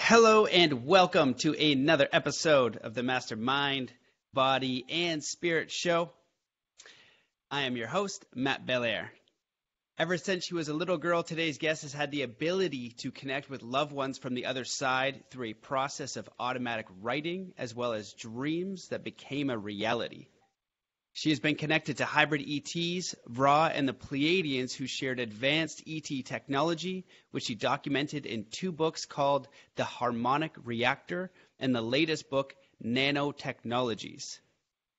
Hello and welcome to another episode of the Mastermind, Body, and Spirit Show. I am your host, Matt Belair. Ever since she was a little girl, today's guest has had the ability to connect with loved ones from the other side through a process of automatic writing as well as dreams that became a reality. She has been connected to hybrid ETs, Ra, and the Pleiadians who shared advanced ET technology, which she documented in two books called The Harmonic Reactor and the latest book, Nanotechnologies.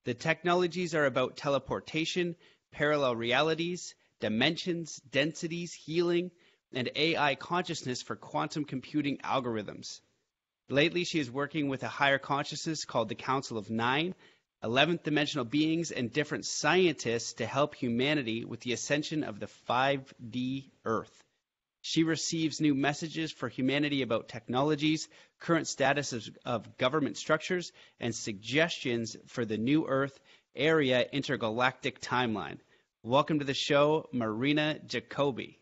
The technologies are about teleportation, parallel realities, dimensions, densities, healing, and AI consciousness for quantum computing algorithms. Lately, she is working with a higher consciousness called the Council of Nine, 11th dimensional beings and different scientists to help humanity with the ascension of the 5D Earth. She receives new messages for humanity about technologies, current status of government structures, and suggestions for the new Earth area intergalactic timeline. Welcome to the show, Marina Jacobi.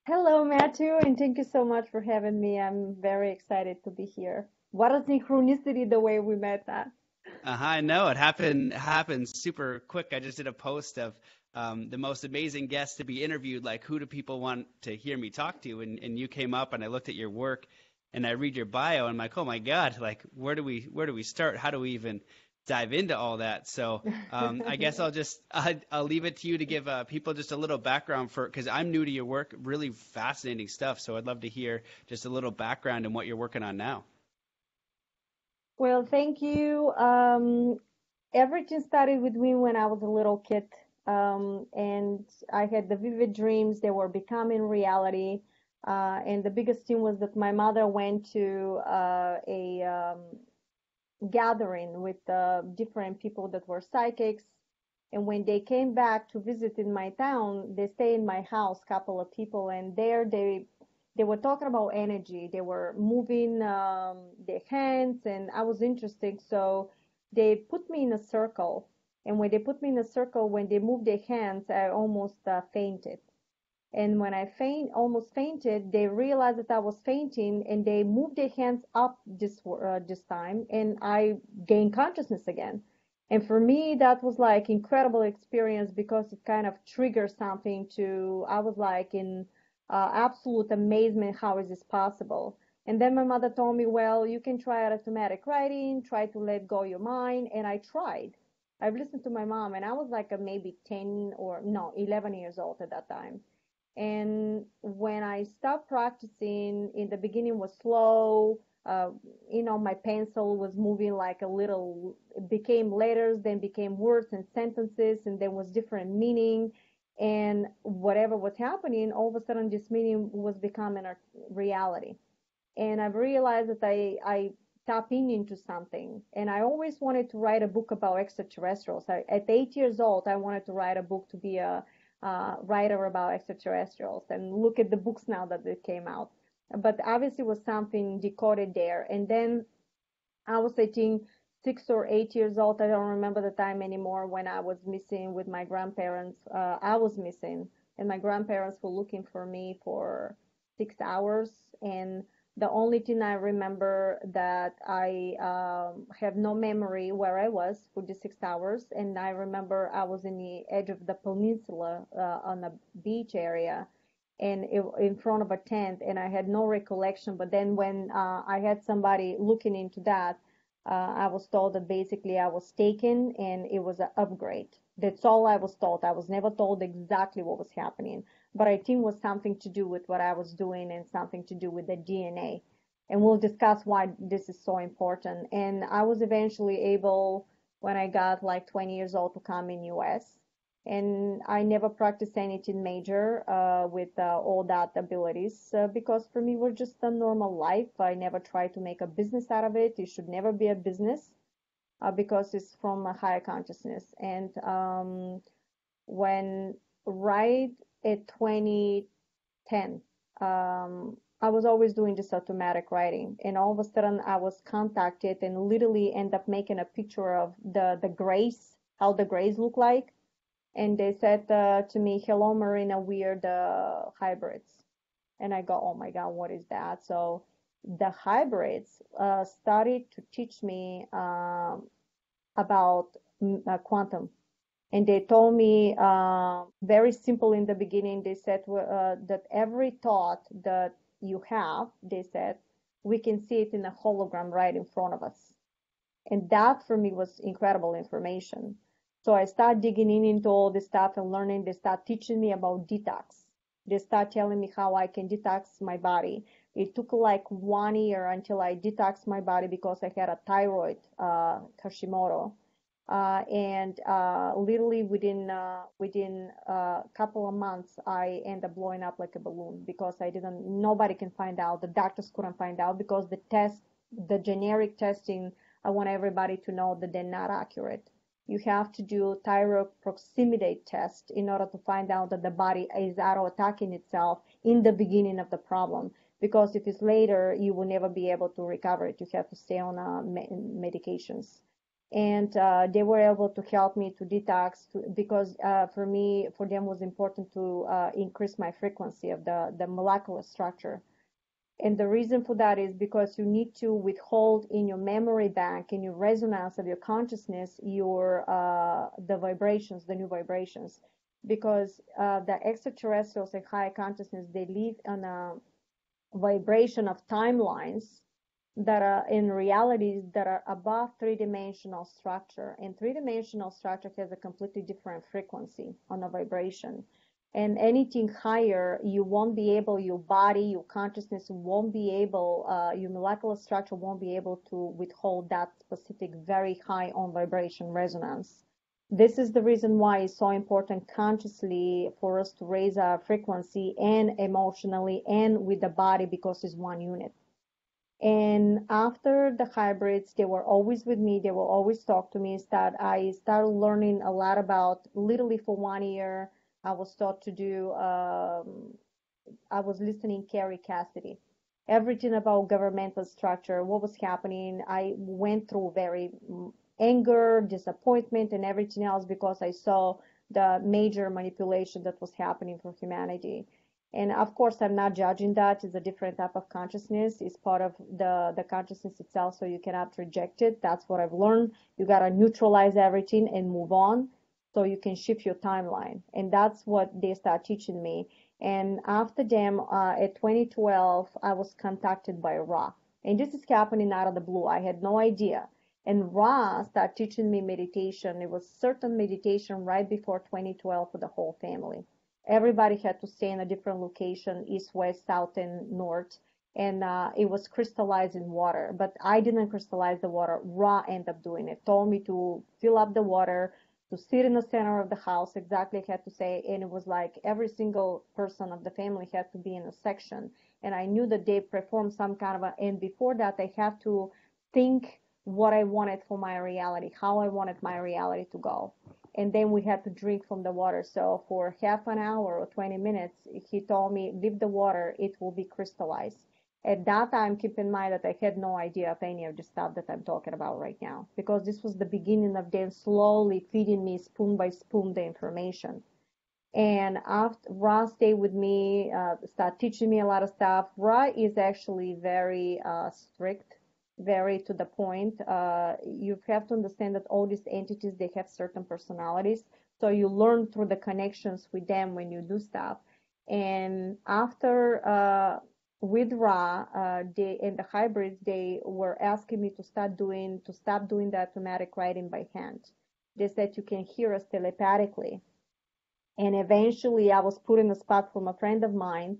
Hello, Matthew, and thank you so much for having me. I'm very excited to be here. What a synchronicity the way we met that. I know it happened super quick. I just did a post of the most amazing guests to be interviewed, like who do people want to hear me talk to, and you came up, and I looked at your work, and I read your bio, and I'm like, oh my God, like where do we start? How do we even dive into all that? So I guess I'll leave it to you to give people just a little background because I'm new to your work, really fascinating stuff. So I'd love to hear just a little background on what you're working on now. Well, thank you. Everything started with me when I was a little kid, and I had the vivid dreams. They were becoming reality. And the biggest thing was that my mother went to a gathering with different people that were psychics. And when they came back to visit in my town, they stayed in my house, couple of people, and there they were talking about energy. They were moving their hands, and I was interested. So they put me in a circle. And when they put me in a circle, when they moved their hands, I almost fainted. And when I almost fainted, they realized that I was fainting, and they moved their hands up this time, and I gained consciousness again. And for me, that was like incredible experience because it kind of triggered something I was like in absolute amazement. How is this possible? And then my mother told me, well, you can try automatic writing, try to let go your mind. And I tried. I've listened to my mom, and I was like maybe 10 or no, 11 years old at that time. And when I stopped practicing, in the beginning was slow. My pencil was moving like a little, it became letters, then became words and sentences, and then was different meaning. And whatever was happening, all of a sudden this meaning was becoming a reality. And I've realized that I tap into something. And I always wanted to write a book about extraterrestrials. At 8 years old, I wanted to write a book to be a writer about extraterrestrials, and look at the books now that they came out. But obviously was something decoded there. And then I was, I think, 6 or 8 years old. I don't remember the time anymore, when I was missing with my grandparents. I was missing, and my grandparents were looking for me for 6 hours. And the only thing I remember that I have no memory where I was for the 6 hours. And I remember I was in the edge of the peninsula on a beach area, and in front of a tent, and I had no recollection. But then when I had somebody looking into that, I was told that basically I was taken, and it was an upgrade. That's all I was told. I was never told exactly what was happening, but I think it was something to do with what I was doing and something to do with the DNA. And we'll discuss why this is so important. And I was eventually able, when I got like 20 years old, to come in US. And I never practiced anything major with all that abilities, because for me it was just a normal life. I never tried to make a business out of it. It should never be a business, because it's from a higher consciousness. And when right at 2010, I was always doing this automatic writing, and all of a sudden I was contacted and literally end up making a picture of the grays, how the grays look like. And they said to me, hello, Marina, we are the hybrids. And I go, oh my God, what is that? So the hybrids started to teach me about quantum. And they told me very simple in the beginning. They said that every thought that you have, they said, we can see it in a hologram right in front of us. And that for me was incredible information. So I started digging into all this stuff and learning. They start teaching me about detox. They start telling me how I can detox my body. It took like 1 year until I detoxed my body because I had a thyroid Hashimoto. And literally within a couple of months, I end up blowing up like a balloon because nobody can find out. The doctors couldn't find out because the generic testing, I want everybody to know that they're not accurate. You have to do thyroid proximity test in order to find out that the body is auto-attacking itself in the beginning of the problem. Because if it's later, you will never be able to recover it. You have to stay on medications. And they were able to help me to detox because for them was important to increase my frequency of the molecular structure. And the reason for that is because you need to withhold in your memory bank, in your resonance of your consciousness, the vibrations, the new vibrations. Because the extraterrestrials and higher consciousness, they live on a vibration of timelines that are in realities that are above three-dimensional structure. And three-dimensional structure has a completely different frequency on a vibration. And anything higher, you won't be able, your body, your consciousness won't be able, your molecular structure won't be able to withhold that specific very high on vibration resonance. This is the reason why it's so important consciously for us to raise our frequency and emotionally and with the body because it's one unit. And after the hybrids, they were always with me. They will always talk to me. I started learning a lot about, literally for 1 year, I was taught to do, I was listening Carrie Cassidy. Everything about governmental structure, what was happening. I went through very anger, disappointment, and everything else because I saw the major manipulation that was happening for humanity. And of course, I'm not judging that. It's a different type of consciousness. It's part of the consciousness itself, so you cannot reject it. That's what I've learned. You got to neutralize everything and move on so you can shift your timeline. And that's what they start teaching me. And after them, at 2012, I was contacted by Ra. And this is happening out of the blue. I had no idea. And Ra started teaching me meditation. It was certain meditation right before 2012 for the whole family. Everybody had to stay in a different location, east, west, south, and north. And it was crystallized in water. But I didn't crystallize the water. Ra ended up doing it. Told me to fill up the water, to sit in the center of the house, exactly had to say. And it was like every single person of the family had to be in a section. And I knew that they performed some kind of and before that, I had to think what I wanted for my reality, how I wanted my reality to go. And then we had to drink from the water. So for half an hour or 20 minutes, he told me, leave the water, it will be crystallized. At that time, keep in mind that I had no idea of any of the stuff that I'm talking about right now, because this was the beginning of them slowly feeding me spoon by spoon the information. And after Ra stayed with me, started teaching me a lot of stuff. Ra is actually very strict, very to the point. You have to understand that all these entities, they have certain personalities. So you learn through the connections with them when you do stuff. And after, with Ra, and the hybrids, they were asking me to stop doing the automatic writing by hand. They said you can hear us telepathically. And eventually I was put in a spot from a friend of mine.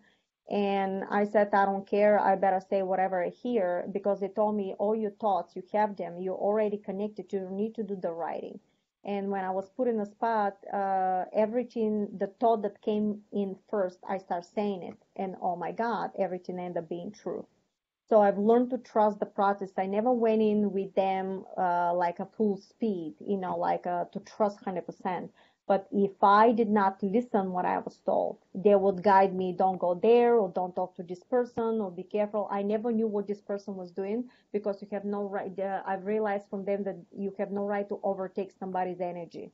And I said, I don't care. I better say whatever I hear, because they told me all your thoughts, you have them. You're already connected. You don't need to do the writing. And when I was put in a spot, everything, the thought that came in first, I start saying it. And oh my God, everything ended up being true. So I've learned to trust the process. I never went in with them like a full speed, to trust 100%. But if I did not listen what I was told, they would guide me, don't go there, or don't talk to this person, or be careful. I never knew what this person was doing, because you have no right. I've realized from them that you have no right to overtake somebody's energy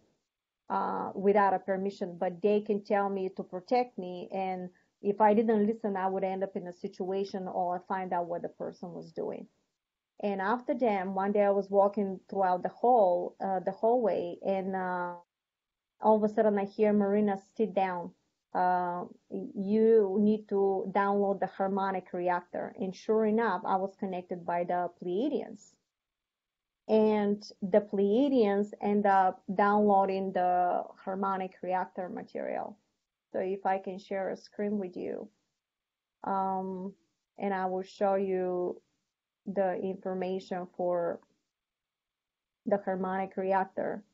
without a permission. But they can tell me to protect me, and if I didn't listen, I would end up in a situation or find out what the person was doing. And after that, one day I was walking throughout the hallway, and all of a sudden I hear Marina, sit down. You need to download the Harmonic Reactor. And sure enough, I was connected by the Pleiadians. And the Pleiadians end up downloading the Harmonic Reactor material. So if I can share a screen with you, and I will show you the information for the Harmonic Reactor.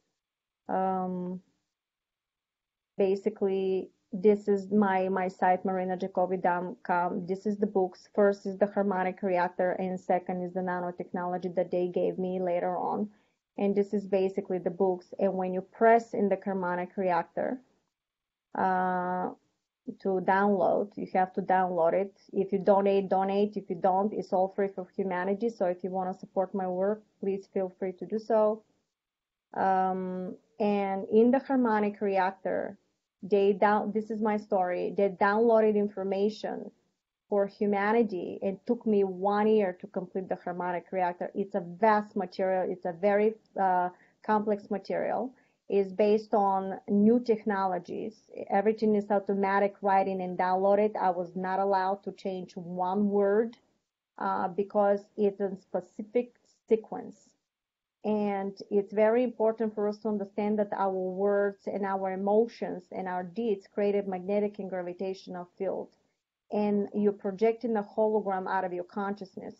Basically, this is my site, marinajacobi.com. This is the books. First is the Harmonic Reactor, and second is the nanotechnology that they gave me later on. And this is basically the books. And when you press in the Harmonic Reactor to download, you have to download it. If you donate, donate. If you don't, it's all free for humanity. So if you want to support my work, please feel free to do so. And in the Harmonic Reactor, this is my story. They downloaded information for humanity, and took me 1 year to complete the Harmonic Reactor. It's a vast material. It's a very complex material. It's based on new technologies. Everything is automatic writing and downloaded. I was not allowed to change one word because it's a specific sequence. And it's very important for us to understand that our words and our emotions and our deeds create a magnetic and gravitational field. And you're projecting a hologram out of your consciousness.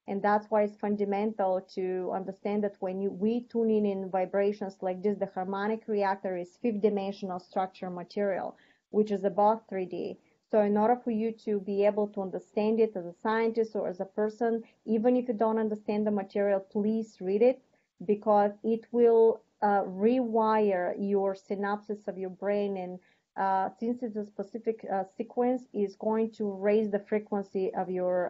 And that's why it's fundamental to understand that when we tune in vibrations like this, the Harmonic Reactor is fifth dimensional structure material, which is above 3D. So in order for you to be able to understand it as a scientist or as a person, even if you don't understand the material, please read it, because it will rewire your synapses of your brain. And since it's a specific sequence, is going to raise the frequency of your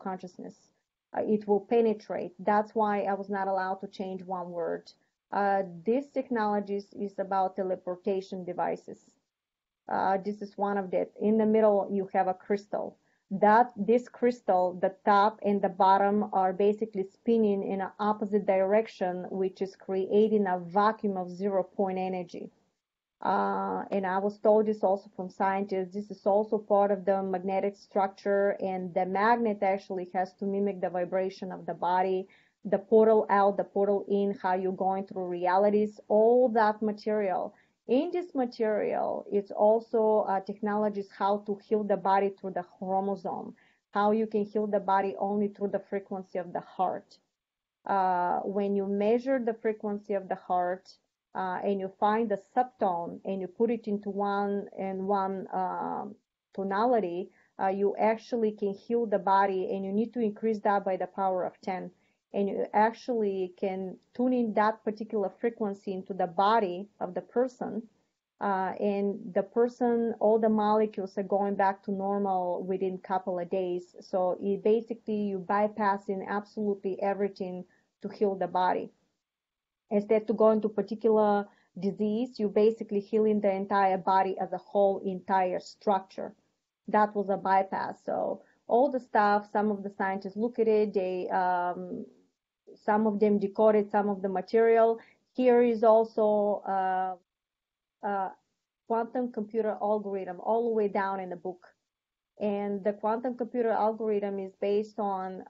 consciousness. It will penetrate. That's why I was not allowed to change one word. This technology is about teleportation devices. This is one of them. In the middle, you have a crystal. This crystal, the top and the bottom are basically spinning in an opposite direction, which is creating a vacuum of 0 point energy. And I was told this also from scientists. This is also part of the magnetic structure, and the magnet actually has to mimic the vibration of the body, the portal out, the portal in, how you're going through realities, all that material. In this material, it's also technologies how to heal the body through the chromosome, how you can heal the body only through the frequency of the heart. When you measure the frequency of the heart, and you find the subtone and you put it into one tonality, you actually can heal the body, and you need to increase that by the power of 10. And you actually can tune in that particular frequency into the body of the person, and the person, all the molecules are going back to normal within a couple of days. So it basically, you bypassing absolutely everything to heal the body. Instead to go into particular disease, you basically healing the entire body as a whole, entire structure. That was a bypass. So all the stuff, some of the scientists look at it, some of them decoded some of the material. Here is also quantum computer algorithm all the way down in the book. And the quantum computer algorithm is based on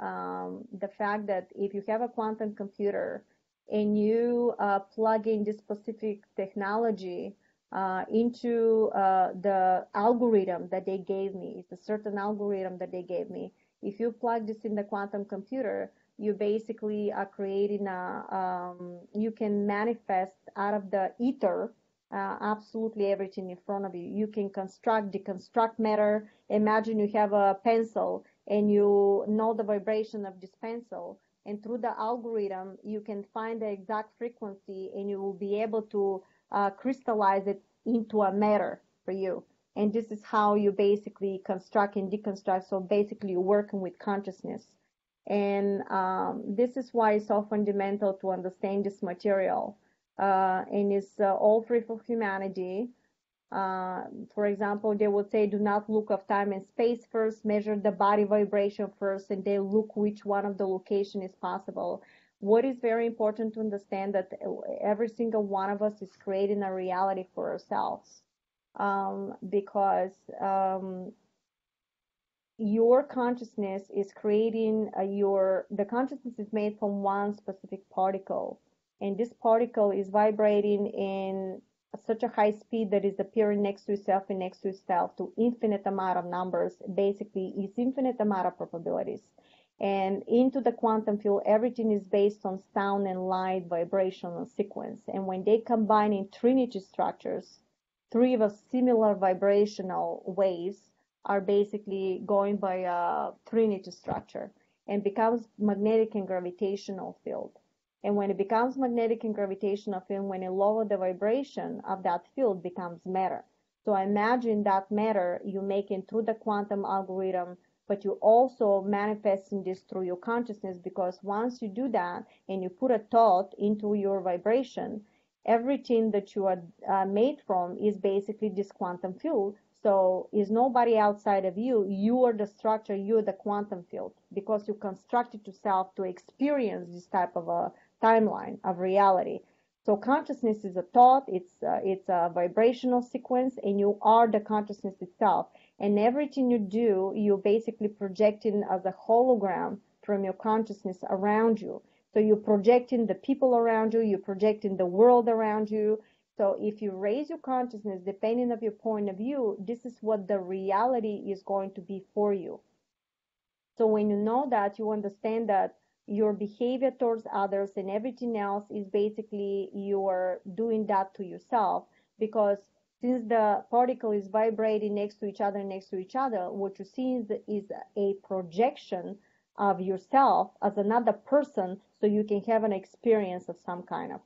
the fact that if you have a quantum computer and you plug in this specific technology into the algorithm that they gave me, it's a certain algorithm that they gave me. If you plug this in the quantum computer, you basically are creating you can manifest out of the ether absolutely everything in front of you. You can deconstruct matter. Imagine you have a pencil and you know the vibration of this pencil, and through the algorithm you can find the exact frequency, and you will be able to crystallize it into a matter for you. And this is how you basically construct and deconstruct. So basically you're working with consciousness. And this is why it's so fundamental to understand this material. And it's all free for humanity. For example, they would say, do not look of time and space first, measure the body vibration first, and then look which one of the location is possible. What is very important to understand that every single one of us is creating a reality for ourselves, because your consciousness is creating the consciousness is made from one specific particle, and this particle is vibrating in such a high speed that is appearing next to itself and next to itself to infinite amount of numbers. Basically it's infinite amount of probabilities, and into the quantum field everything is based on sound and light vibrational sequence, and when they combine in trinity structures, three of a similar vibrational waves are basically going by a trinity structure and becomes magnetic and gravitational field. And when it becomes magnetic and gravitational field, when you lower the vibration of that field, becomes matter. So imagine that matter you making through the quantum algorithm, but you also manifesting this through your consciousness, because once you do that and you put a thought into your vibration, everything that you are made from is basically this quantum field. So is nobody outside of you. You are the structure, you are the quantum field, because you constructed yourself to experience this type of a timeline of reality. So consciousness is a thought, it's a vibrational sequence, and you are the consciousness itself. And everything you do, you're basically projecting as a hologram from your consciousness around you. So you're projecting the people around you, you're projecting the world around you. So if you raise your consciousness, depending on your point of view, this is what the reality is going to be for you. So when you know that, you understand that your behavior towards others and everything else is basically you're doing that to yourself, because since the particle is vibrating next to each other, what you see is a projection of yourself as another person, so you can have an experience of some kind of.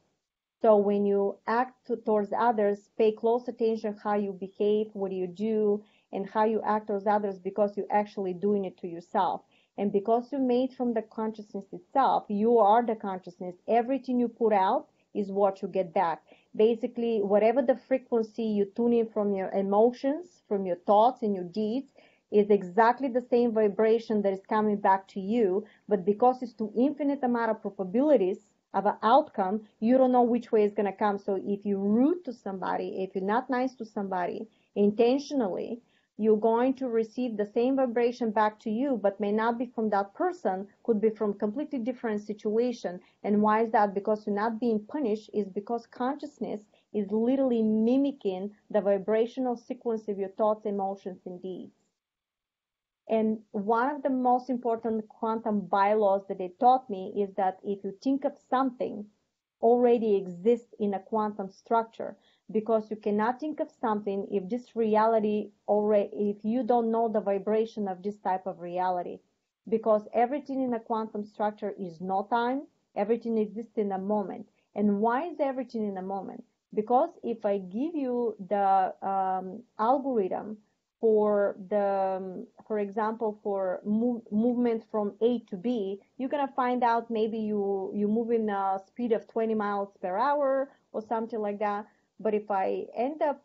So when you act towards others, pay close attention how you behave, what you do, and how you act towards others, because you're actually doing it to yourself. And because you're made from the consciousness itself, you are the consciousness. Everything you put out is what you get back. Basically, whatever the frequency you tune in from your emotions, from your thoughts and your deeds, is exactly the same vibration that is coming back to you. But because it's to infinite amount of probabilities of an outcome, you don't know which way it's going to come. So if you're rude to somebody, if you're not nice to somebody intentionally, you're going to receive the same vibration back to you, but may not be from that person, could be from completely different situation. And why is that? Because you're not being punished, is because consciousness is literally mimicking the vibrational sequence of your thoughts, emotions, and deeds. And one of the most important quantum bylaws that they taught me is that if you think of something already exists in a quantum structure, because you cannot think of something if this reality already, if you don't know the vibration of this type of reality, because everything in a quantum structure is no time, everything exists in a moment. And why is everything in a moment? Because if I give you the algorithm for for example, for movement from A to B, you're gonna find out maybe you move in a speed of 20 miles per hour or something like that. But if I end up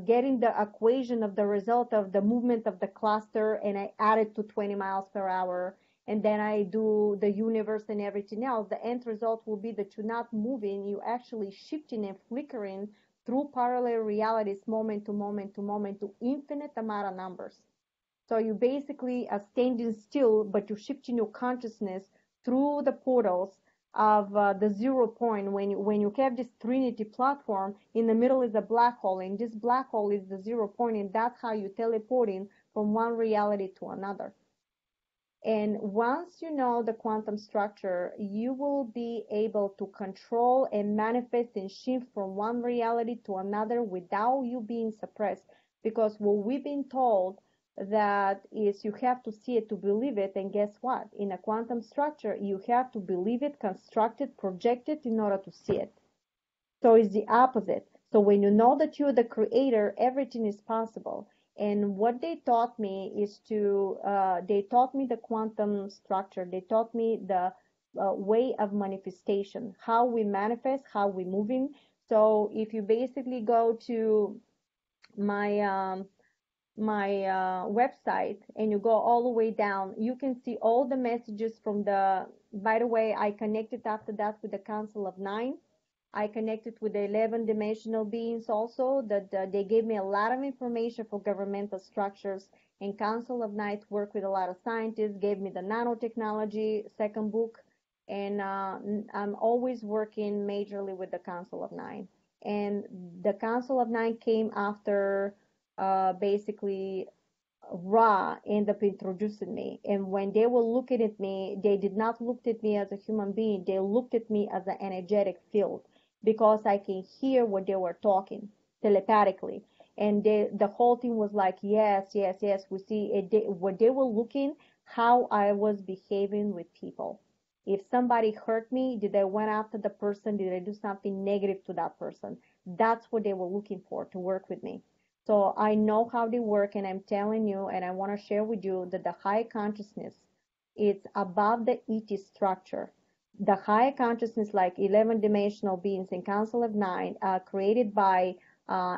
getting the equation of the result of the movement of the cluster and I add it to 20 miles per hour, and then I do the universe and everything else, the end result will be that you're not moving, you're actually shifting and flickering through parallel realities, moment to moment to moment, to infinite amount of numbers. So you basically are standing still, but you're shifting your consciousness through the portals of the 0 point. When you have this Trinity platform, in the middle is a black hole, and this black hole is the 0 point, and that's how you're teleporting from one reality to another. And once you know the quantum structure, you will be able to control and manifest and shift from one reality to another without you being suppressed. Because what we've been told that is you have to see it to believe it. And guess what? In a quantum structure, you have to believe it, construct it, project it in order to see it. So it's the opposite. So when you know that you're the creator, everything is possible. And what they taught me is they taught me the quantum structure. They taught me the way of manifestation, how we manifest, how we moving. So if you basically go to my website and you go all the way down, you can see all the messages from the, by the way, I connected after that with the Council of Nine. I connected with the 11 dimensional beings also, that they gave me a lot of information for governmental structures. And Council of Night worked with a lot of scientists, gave me the nanotechnology second book. And I'm always working majorly with the Council of Nine. And the Council of Nine came after basically Ra ended up introducing me. And when they were looking at me, they did not look at me as a human being. They looked at me as an energetic field because I can hear what they were talking telepathically. And the whole thing was like, yes, yes, yes. We see it, what they were looking, how I was behaving with people. If somebody hurt me, did I went after the person? Did I do something negative to that person? That's what they were looking for to work with me. So I know how they work, and I'm telling you, and I want to share with you that the high consciousness is above the ET structure. The high consciousness, like 11 dimensional beings in Council of Nine, are created by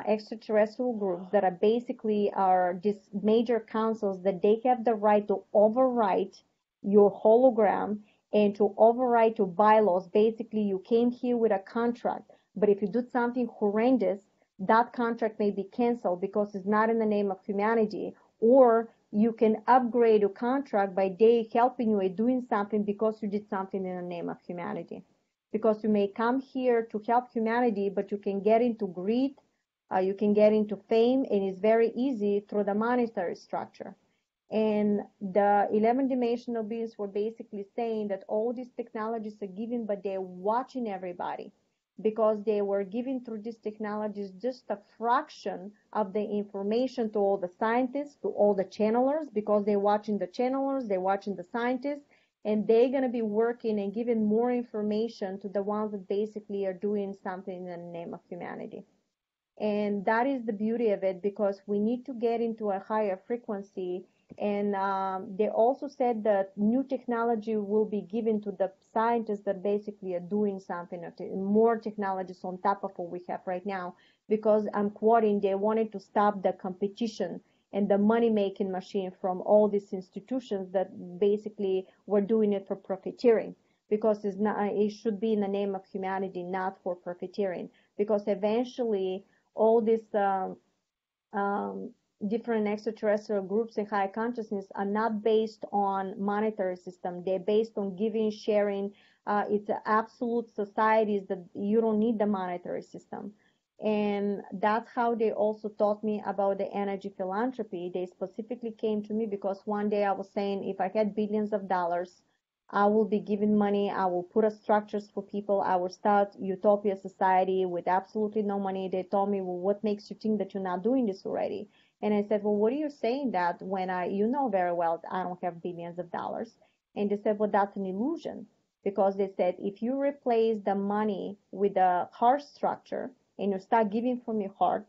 extraterrestrial groups that are basically are these major councils that they have the right to overwrite your hologram and to overwrite your bylaws. Basically, you came here with a contract, but if you do something horrendous, that contract may be canceled because it's not in the name of humanity, or you can upgrade your contract by they helping you at doing something because you did something in the name of humanity. Because you may come here to help humanity, but you can get into greed, you can get into fame, and it's very easy through the monetary structure. And the 11 dimensional beings were basically saying that all these technologies are given, but they're watching everybody, because they were giving through these technologies just a fraction of the information to all the scientists, to all the channelers, because they're watching the channelers, they're watching the scientists, and they're going to be working and giving more information to the ones that basically are doing something in the name of humanity. And that is the beauty of it, because we need to get into a higher frequency. And they also said that new technology will be given to the scientists that basically are doing something, more technologies on top of what we have right now, because I'm quoting, they wanted to stop the competition and the money-making machine from all these institutions that basically were doing it for profiteering, because it's not, it should be in the name of humanity, not for profiteering, because eventually all these different extraterrestrial groups in high consciousness are not based on monetary system. They're based on giving, sharing. It's absolute societies that you don't need the monetary system. And that's how they also taught me about the energy philanthropy. They specifically came to me because one day I was saying, if I had billions of dollars, I will be giving money. I will put up structures for people. I will start utopia society with absolutely no money. They told me, well, what makes you think that you're not doing this already? And I said, well, what are you saying that when you know very well I don't have billions of dollars? And they said, well, that's an illusion. Because they said, if you replace the money with a heart structure and you start giving from your heart,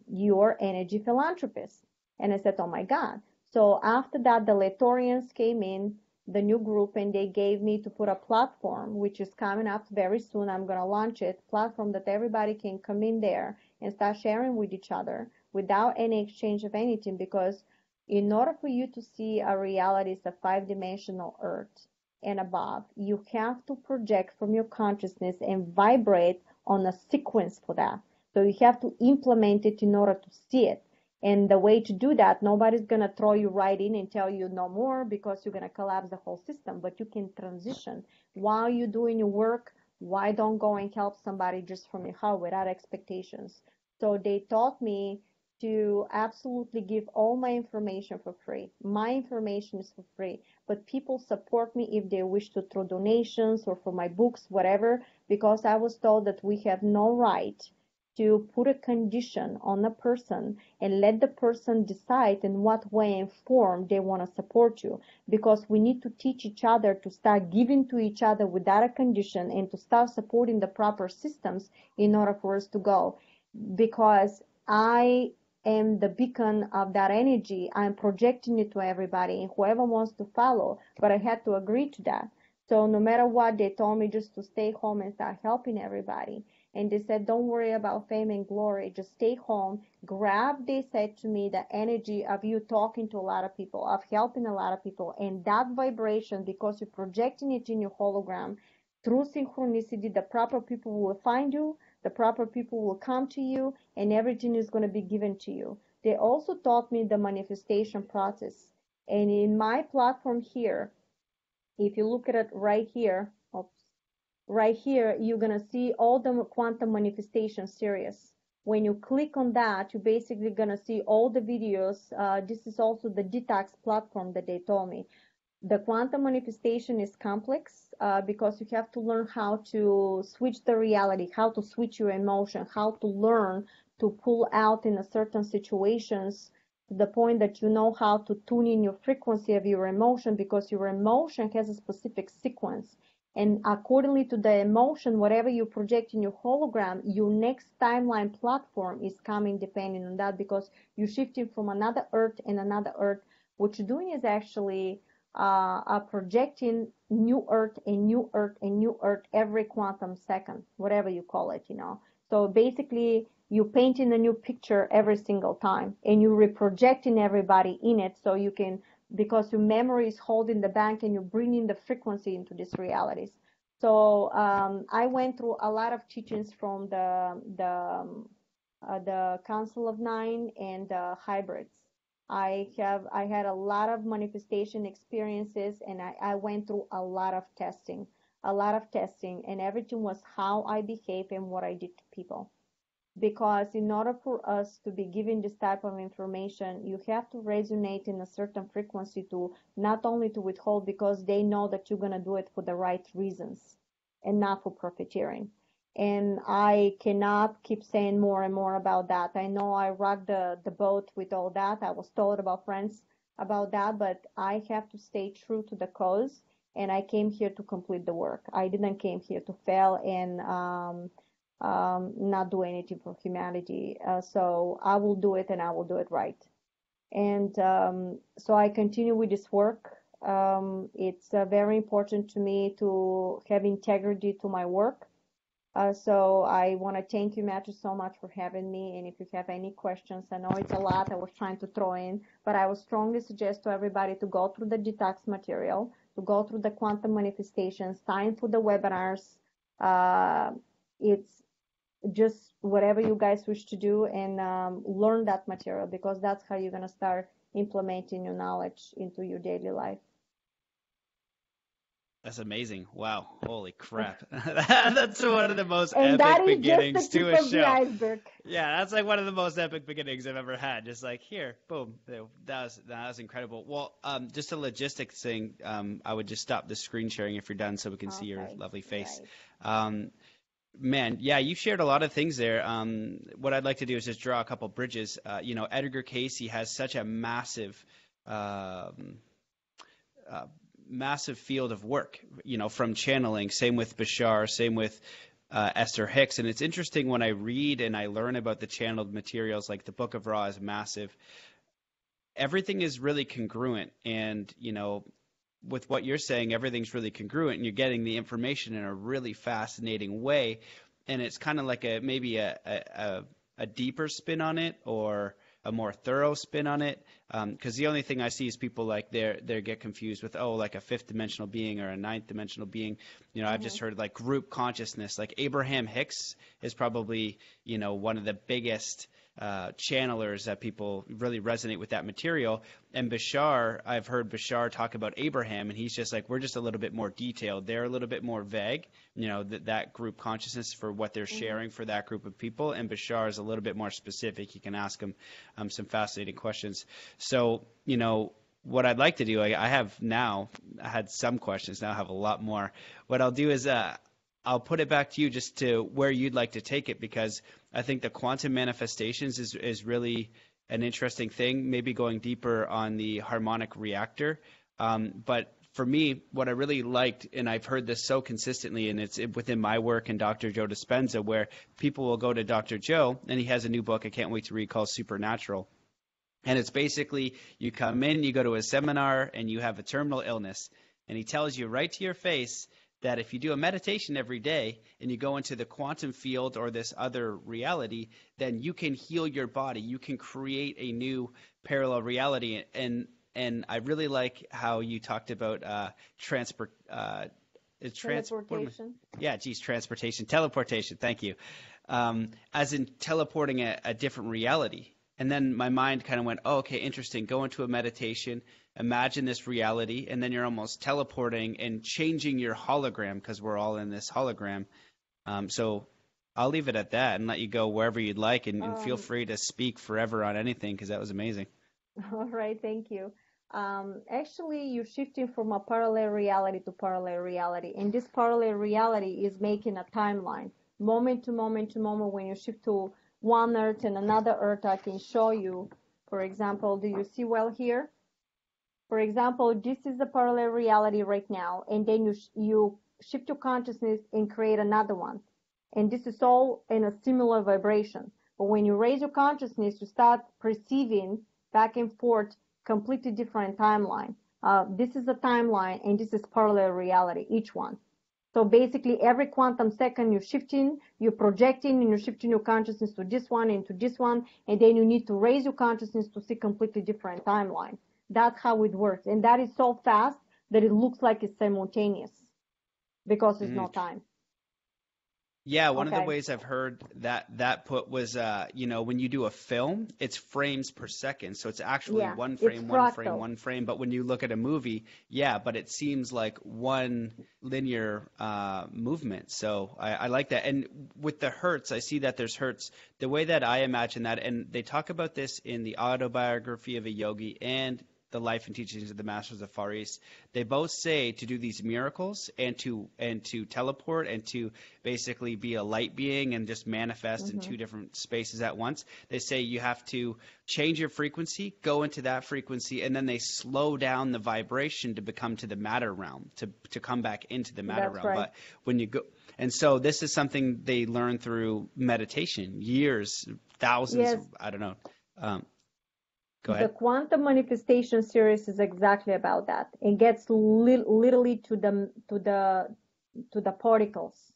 you're energy philanthropist. And I said, oh my God. So after that, the Letorians came in, the new group, and they gave me to put a platform, which is coming up very soon. I'm going to launch it, platform that everybody can come in there and start sharing with each other without any exchange of anything, because in order for you to see a reality is a 5-dimensional earth and above, you have to project from your consciousness and vibrate on a sequence for that. So you have to implement it in order to see it. And the way to do that, nobody's going to throw you right in and tell you no more, because you're going to collapse the whole system. But you can transition. While you're doing your work, why don't go and help somebody just from your heart without expectations? So they taught me to absolutely give all my information for free. My information is for free, but people support me if they wish to through donations or for my books, whatever, because I was told that we have no right to put a condition on a person and let the person decide in what way and form they want to support you, because we need to teach each other to start giving to each other without a condition and to start supporting the proper systems in order for us to go. Because I am the beacon of that energy. I'm projecting it to everybody and whoever wants to follow, but I had to agree to that. So no matter what, they told me just to stay home and start helping everybody. And they said, don't worry about fame and glory. Just stay home. Grab, they said to me, the energy of you talking to a lot of people, of helping a lot of people. And that vibration, because you're projecting it in your hologram, through synchronicity, the proper people will find you, the proper people will come to you, and everything is going to be given to you. They also taught me the manifestation process. And in my platform here, if you look at it right here, right here, you're going to see all the quantum manifestation series. When you click on that, you're basically going to see all the videos. This is also the detox platform that they told me. The quantum manifestation is complex because you have to learn how to switch the reality, how to switch your emotion, how to learn to pull out in a certain situations to the point that you know how to tune in your frequency of your emotion, because your emotion has a specific sequence. And accordingly to the emotion, whatever you project in your hologram, your next timeline platform is coming depending on that, because you're shifting from another earth and another earth. What you're doing is actually projecting new earth and new earth and new earth every quantum second, whatever you call it, you know. So basically, you're painting a new picture every single time, and you're reprojecting everybody in it, so you can, because your memory is holding the bank, and you're bringing the frequency into these realities. So I went through a lot of teachings from the Council of Nine and the hybrids. I had a lot of manifestation experiences, and I went through a lot of testing, and everything was how I behave and what I did to people. Because in order for us to be given this type of information, you have to resonate in a certain frequency to not only to withhold, because they know that you're going to do it for the right reasons and not for profiteering. And I cannot keep saying more and more about that. I know I rocked the boat with all that. I was told about friends about that, but I have to stay true to the cause, and I came here to complete the work. I didn't came here to fail and not do anything for humanity. So I will do it, and I will do it right. And so I continue with this work. It's very important to me to have integrity to my work. So I want to thank you, Matthew, so much for having me. And if you have any questions, I know it's a lot I was trying to throw in, but I would strongly suggest to everybody to go through the detox material, to go through the quantum manifestations, sign for the webinars. It's just whatever you guys wish to do, and learn that material, because that's how you're going to start implementing your knowledge into your daily life. That's amazing. Wow. Holy crap. That's one of the most and epic beginnings to a show. The iceberg. Yeah, that's like one of the most epic beginnings I've ever had. Just like, here, boom. That was incredible. Well, just a logistics thing. I would just stop the screen sharing if you're done, so we can see your lovely face. Right. Man, yeah, you shared a lot of things there. What I'd like to do is just draw a couple bridges. Edgar Cayce has such a massive field of work, from channeling. Same with Bashar, same with Esther Hicks. And it's interesting when I read and I learn about the channeled materials, like the Book of Ra is massive. Everything is really congruent. And, with what you're saying, everything's really congruent, and you're getting the information in a really fascinating way. And it's kind of like maybe a deeper spin on it, or a more thorough spin on it. Because the only thing I see is people like they get confused with, like a fifth dimensional being or a ninth dimensional being. I've just heard like group consciousness. Like Abraham Hicks is probably, one of the biggest channelers that people really resonate with that material. And Bashar, I've heard Bashar talk about Abraham, and he's just like, we're just a little bit more detailed. They're a little bit more vague, that group consciousness for what they're sharing for that group of people. And Bashar is a little bit more specific. You can ask him some fascinating questions. So, what I'd like to do, I had some questions, now I have a lot more. What I'll do is I'll put it back to you, just to where you'd like to take it, because I think the quantum manifestations is really an interesting thing, maybe going deeper on the harmonic reactor. But for me, what I really liked, and I've heard this so consistently, and it's within my work and Dr. Joe Dispenza, where people will go to Dr. Joe, and he has a new book I can't wait to read called Supernatural. And it's basically, you come in, you go to a seminar, and you have a terminal illness, and he tells you right to your face that if you do a meditation every day and you go into the quantum field or this other reality, then you can heal your body. You can create a new parallel reality. And I really like how you talked about Teleportation. transportation, teleportation. Thank you. As in teleporting a different reality. And then my mind kind of went, oh, okay, interesting. Go into a meditation, imagine this reality, and then you're almost teleporting and changing your hologram because we're all in this hologram. So I'll leave it at that and let you go wherever you'd like, and feel free to speak forever on anything because that was amazing. All right, thank you. Actually, you're shifting from a parallel reality to parallel reality, and this parallel reality is making a timeline, moment to moment to moment. When you shift to one Earth and another Earth, I can show you. For example, do you see well here? For example, this is the parallel reality right now, and then you shift your consciousness and create another one. And this is all in a similar vibration. But when you raise your consciousness, you start perceiving back and forth completely different timeline. This is a timeline, and this is parallel reality, each one. So basically, every quantum second, you're shifting, you're projecting, and you're shifting your consciousness to this one and to this one, and then you need to raise your consciousness to see completely different timeline. That's how it works, and that is so fast that it looks like it's simultaneous because there's no time. Yeah, one of the ways I've heard that put was, when you do a film, it's frames per second. So it's actually one frame, one frame, one frame. But when you look at a movie, but it seems like one linear movement. So I like that. And with the hertz, I see that there's hertz. The way that I imagine that, and they talk about this in the autobiography of a yogi and the life and teachings of the masters of Far East, they both say to do these miracles and to teleport and to basically be a light being and just manifest in two different spaces at once. They say you have to change your frequency, go into that frequency, and then they slow down the vibration to become to the matter realm, to come back into the matter realm. Right. But when you go, and so this is something they learn through meditation, years, thousands, I don't know. Go ahead. The quantum manifestation series is exactly about that. It gets literally to the particles.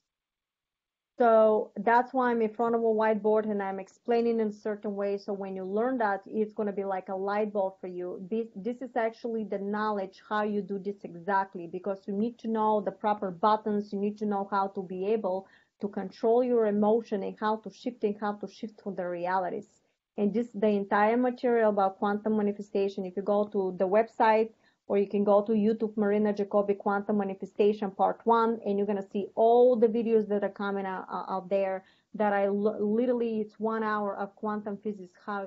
So that's why I'm in front of a whiteboard and I'm explaining in a certain way. So when you learn that, it's going to be like a light bulb for you. This is actually the knowledge how you do this exactly, because you need to know the proper buttons. You need to know how to be able to control your emotion and how to shift through the realities. And this, the entire material about quantum manifestation, if you go to the website or you can go to YouTube, Marina Jacobi Quantum Manifestation Part 1, and you're going to see all the videos that are coming out there that literally, it's 1 hour of quantum physics, how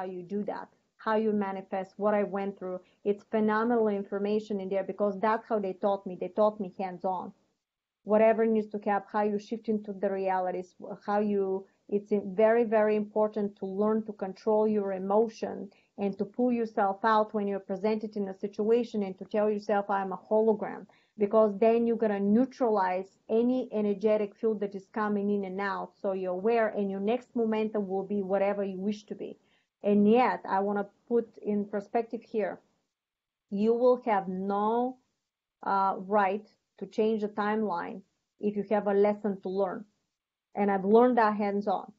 you do that, how you manifest, what I went through. It's phenomenal information in there because that's how they taught me. They taught me hands-on. Whatever needs to happen, how you shift into the realities, it's very, very important to learn to control your emotion and to pull yourself out when you're presented in a situation and to tell yourself, I'm a hologram, because then you're going to neutralize any energetic field that is coming in and out. So you're aware, and your next momentum will be whatever you wish to be. And yet, I want to put in perspective here, you will have no right to change the timeline if you have a lesson to learn. And I've learned that hands-on.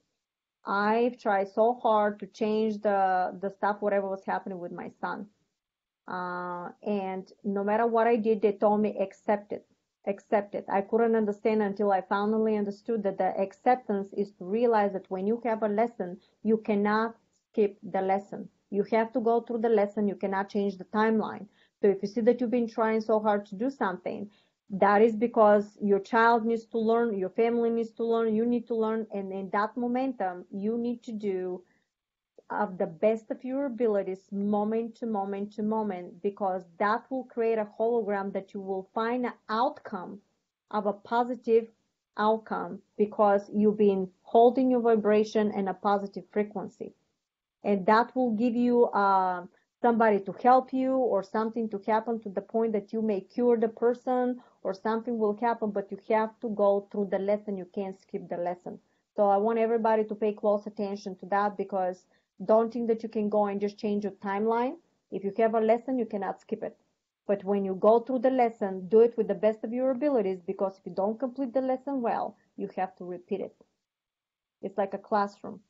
I've tried so hard to change the stuff, whatever was happening with my son. And no matter what I did, they told me, accept it. I couldn't understand until I finally understood that the acceptance is to realize that when you have a lesson, you cannot skip the lesson. You have to go through the lesson. You cannot change the timeline. So if you see that you've been trying so hard to do something, that is because your child needs to learn, your family needs to learn, you need to learn, and in that momentum, you need to do of the best of your abilities, moment to moment to moment, because that will create a hologram that you will find an outcome of a positive outcome because you've been holding your vibration in a positive frequency. And that will give you somebody to help you or something to happen to the point that you may cure the person or something will happen, but you have to go through the lesson. You can't skip the lesson. So I want everybody to pay close attention to that, because don't think that you can go and just change your timeline. If you have a lesson, you cannot skip it. But when you go through the lesson, do it with the best of your abilities, because if you don't complete the lesson well, you have to repeat it. It's like a classroom.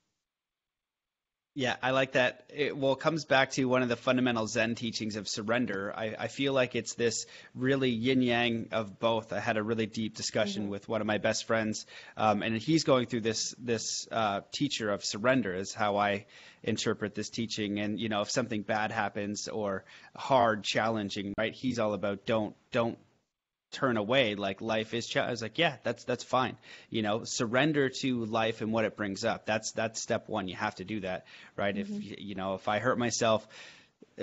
Yeah, I like that. It comes back to one of the fundamental Zen teachings of surrender. I feel like it's this really yin yang of both. I had a really deep discussion with one of my best friends, and he's going through this teacher of surrender is how I interpret this teaching. And if something bad happens or hard, challenging, right? He's all about don't turn away, like life is I was like, yeah, that's fine. Surrender to life and what it brings up. That's step one. You have to do that, right? If I hurt myself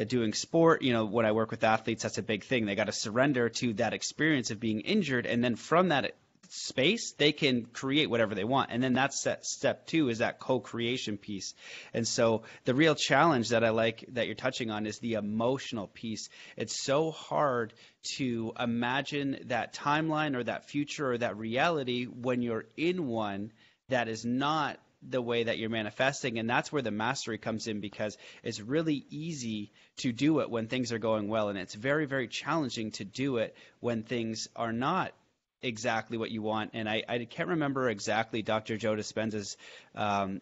doing sport, when I work with athletes, that's a big thing. They got to surrender to that experience of being injured, and then from that space they can create whatever they want. And then that's step two, is that co-creation piece. And so the real challenge that I like that you're touching on is the emotional piece. It's so hard to imagine that timeline or that future or that reality when you're in one that is not the way that you're manifesting. And that's where the mastery comes in, because it's really easy to do it when things are going well, and it's very, very challenging to do it when things are not exactly what you want. And I can't remember exactly Dr. Joe Dispenza's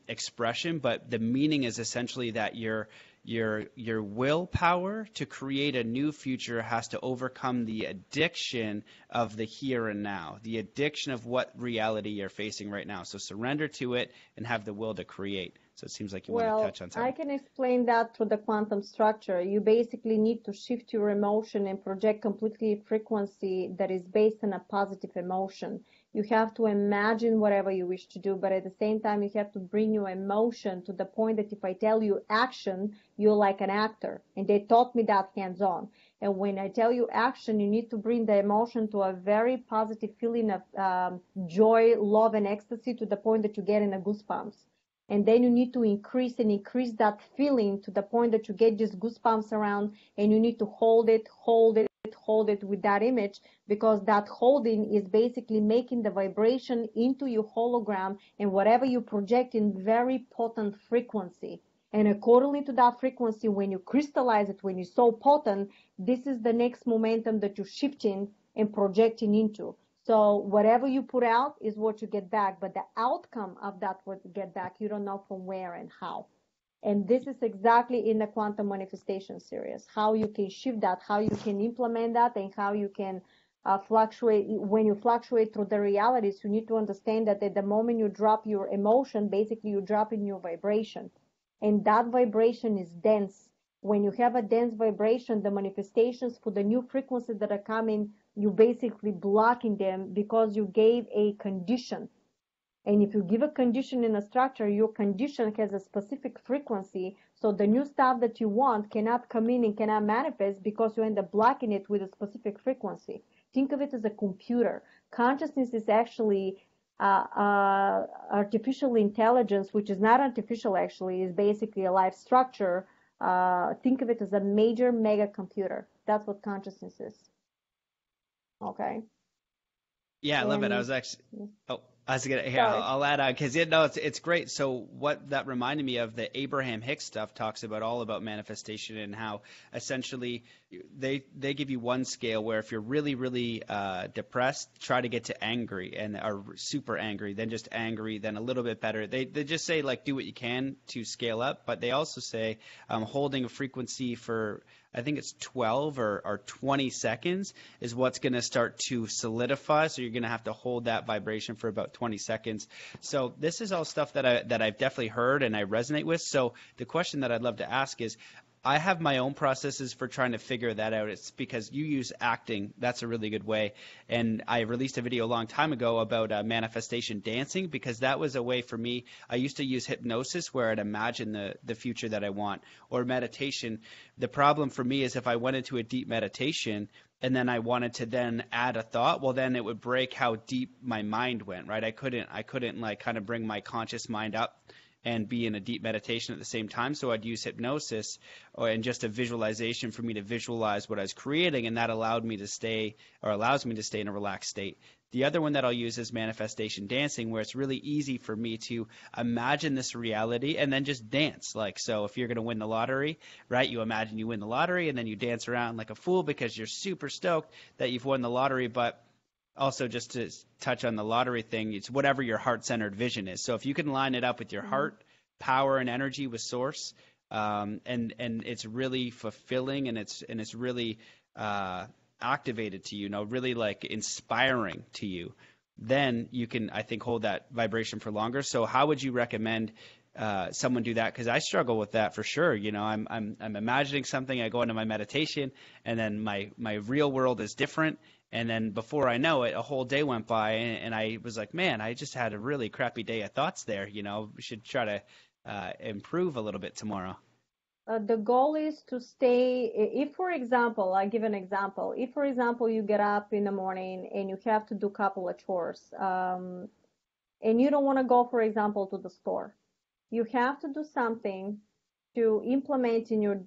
expression, but the meaning is essentially that your willpower to create a new future has to overcome the addiction of the here and now, the addiction of what reality you're facing right now. So surrender to it and have the will to create. So it seems like you want to touch on something. I can explain that through the quantum structure. You basically need to shift your emotion and project completely frequency that is based on a positive emotion. You have to imagine whatever you wish to do, but at the same time, you have to bring your emotion to the point that if I tell you action, you're like an actor. And they taught me that hands-on. And when I tell you action, you need to bring the emotion to a very positive feeling of joy, love, and ecstasy, to the point that you get in a goosebumps. And then you need to increase that feeling to the point that you get just goosebumps around, and you need to hold it with that image, because that holding is basically making the vibration into your hologram and whatever you project in very potent frequency. And accordingly to that frequency, when you crystallize it, when you're so potent, this is the next momentum that you're shifting and projecting into. So whatever you put out is what you get back, but the outcome of that what you get back, you don't know from where and how. And this is exactly in the quantum manifestation series, how you can shift that, how you can implement that, and how you can fluctuate. When you fluctuate through the realities, you need to understand that at the moment you drop your emotion, basically you drop in your vibration. And that vibration is dense. When you have a dense vibration, the manifestations for the new frequencies that are coming, you basically blocking them because you gave a condition. And if you give a condition in a structure, your condition has a specific frequency. So the new stuff that you want cannot come in and cannot manifest because you end up blocking it with a specific frequency. Think of it as a computer. Consciousness is actually artificial intelligence, which is not artificial actually, is basically a life structure. Think of it as a major mega computer. That's what consciousness is. Okay. Yeah, I love it. I was actually, I'll add on, because it's great. So what that reminded me of, the Abraham Hicks stuff talks about all about manifestation, and how essentially they give you one scale where if you're really, really depressed, try to get to angry, and are super angry, then just angry, then a little bit better. They just say, like, do what you can to scale up, but they also say holding a frequency for, I think it's 12 or 20 seconds is what's going to start to solidify. So you're going to have to hold that vibration for about 20 seconds. So this is all stuff that I've definitely heard and I resonate with. So the question that I'd love to ask is, I have my own processes for trying to figure that out. It's because you use acting. That's a really good way. And I released a video a long time ago about manifestation dancing, because that was a way for me. I used to use hypnosis where I'd imagine the future that I want, or meditation. The problem for me is if I went into a deep meditation and then I wanted to then add a thought, well, then it would break how deep my mind went, right? I couldn't like kind of bring my conscious mind up and be in a deep meditation at the same time. So I'd use hypnosis and just a visualization for me to visualize what I was creating, and that allows me to stay in a relaxed state. The other one that I'll use is manifestation dancing, where it's really easy for me to imagine this reality and then just dance. Like, so if you're going to win the lottery, right, you imagine you win the lottery and then you dance around like a fool because you're super stoked that you've won the lottery. But also, just to touch on the lottery thing, it's whatever your heart-centered vision is. So if you can line it up with your heart, power, and energy with source, and it's really fulfilling, and it's really activated to you, really like inspiring to you, then you can, I think, hold that vibration for longer. So how would you recommend someone do that? Because I struggle with that for sure. I'm imagining something, I go into my meditation, and then my real world is different. And then before I know it, a whole day went by, and I was like, man, I just had a really crappy day of thoughts there. We should try to improve a little bit tomorrow. The goal is to stay, if, for example, I give an example. If, for example, you get up in the morning and you have to do a couple of chores, and you don't want to go, for example, to the store, you have to do something to implement in your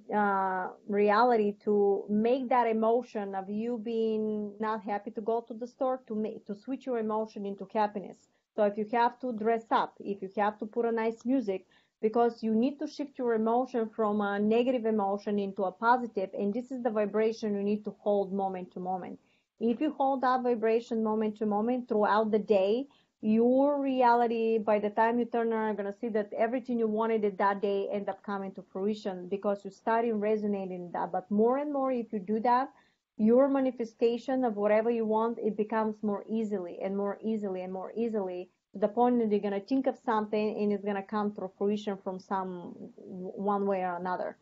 reality to make that emotion of you being not happy to go to the store to switch your emotion into happiness. So if you have to dress up, if you have to put a nice music, because you need to shift your emotion from a negative emotion into a positive, and this is the vibration you need to hold moment to moment. If you hold that vibration moment to moment throughout the day, your reality, by the time you turn around, you're going to see that everything you wanted it that day end up coming to fruition because you started resonating that. But more and more, if you do that, your manifestation of whatever you want, it becomes more easily and more easily and more easily, to the point that you're going to think of something and it's going to come to fruition from one way or another.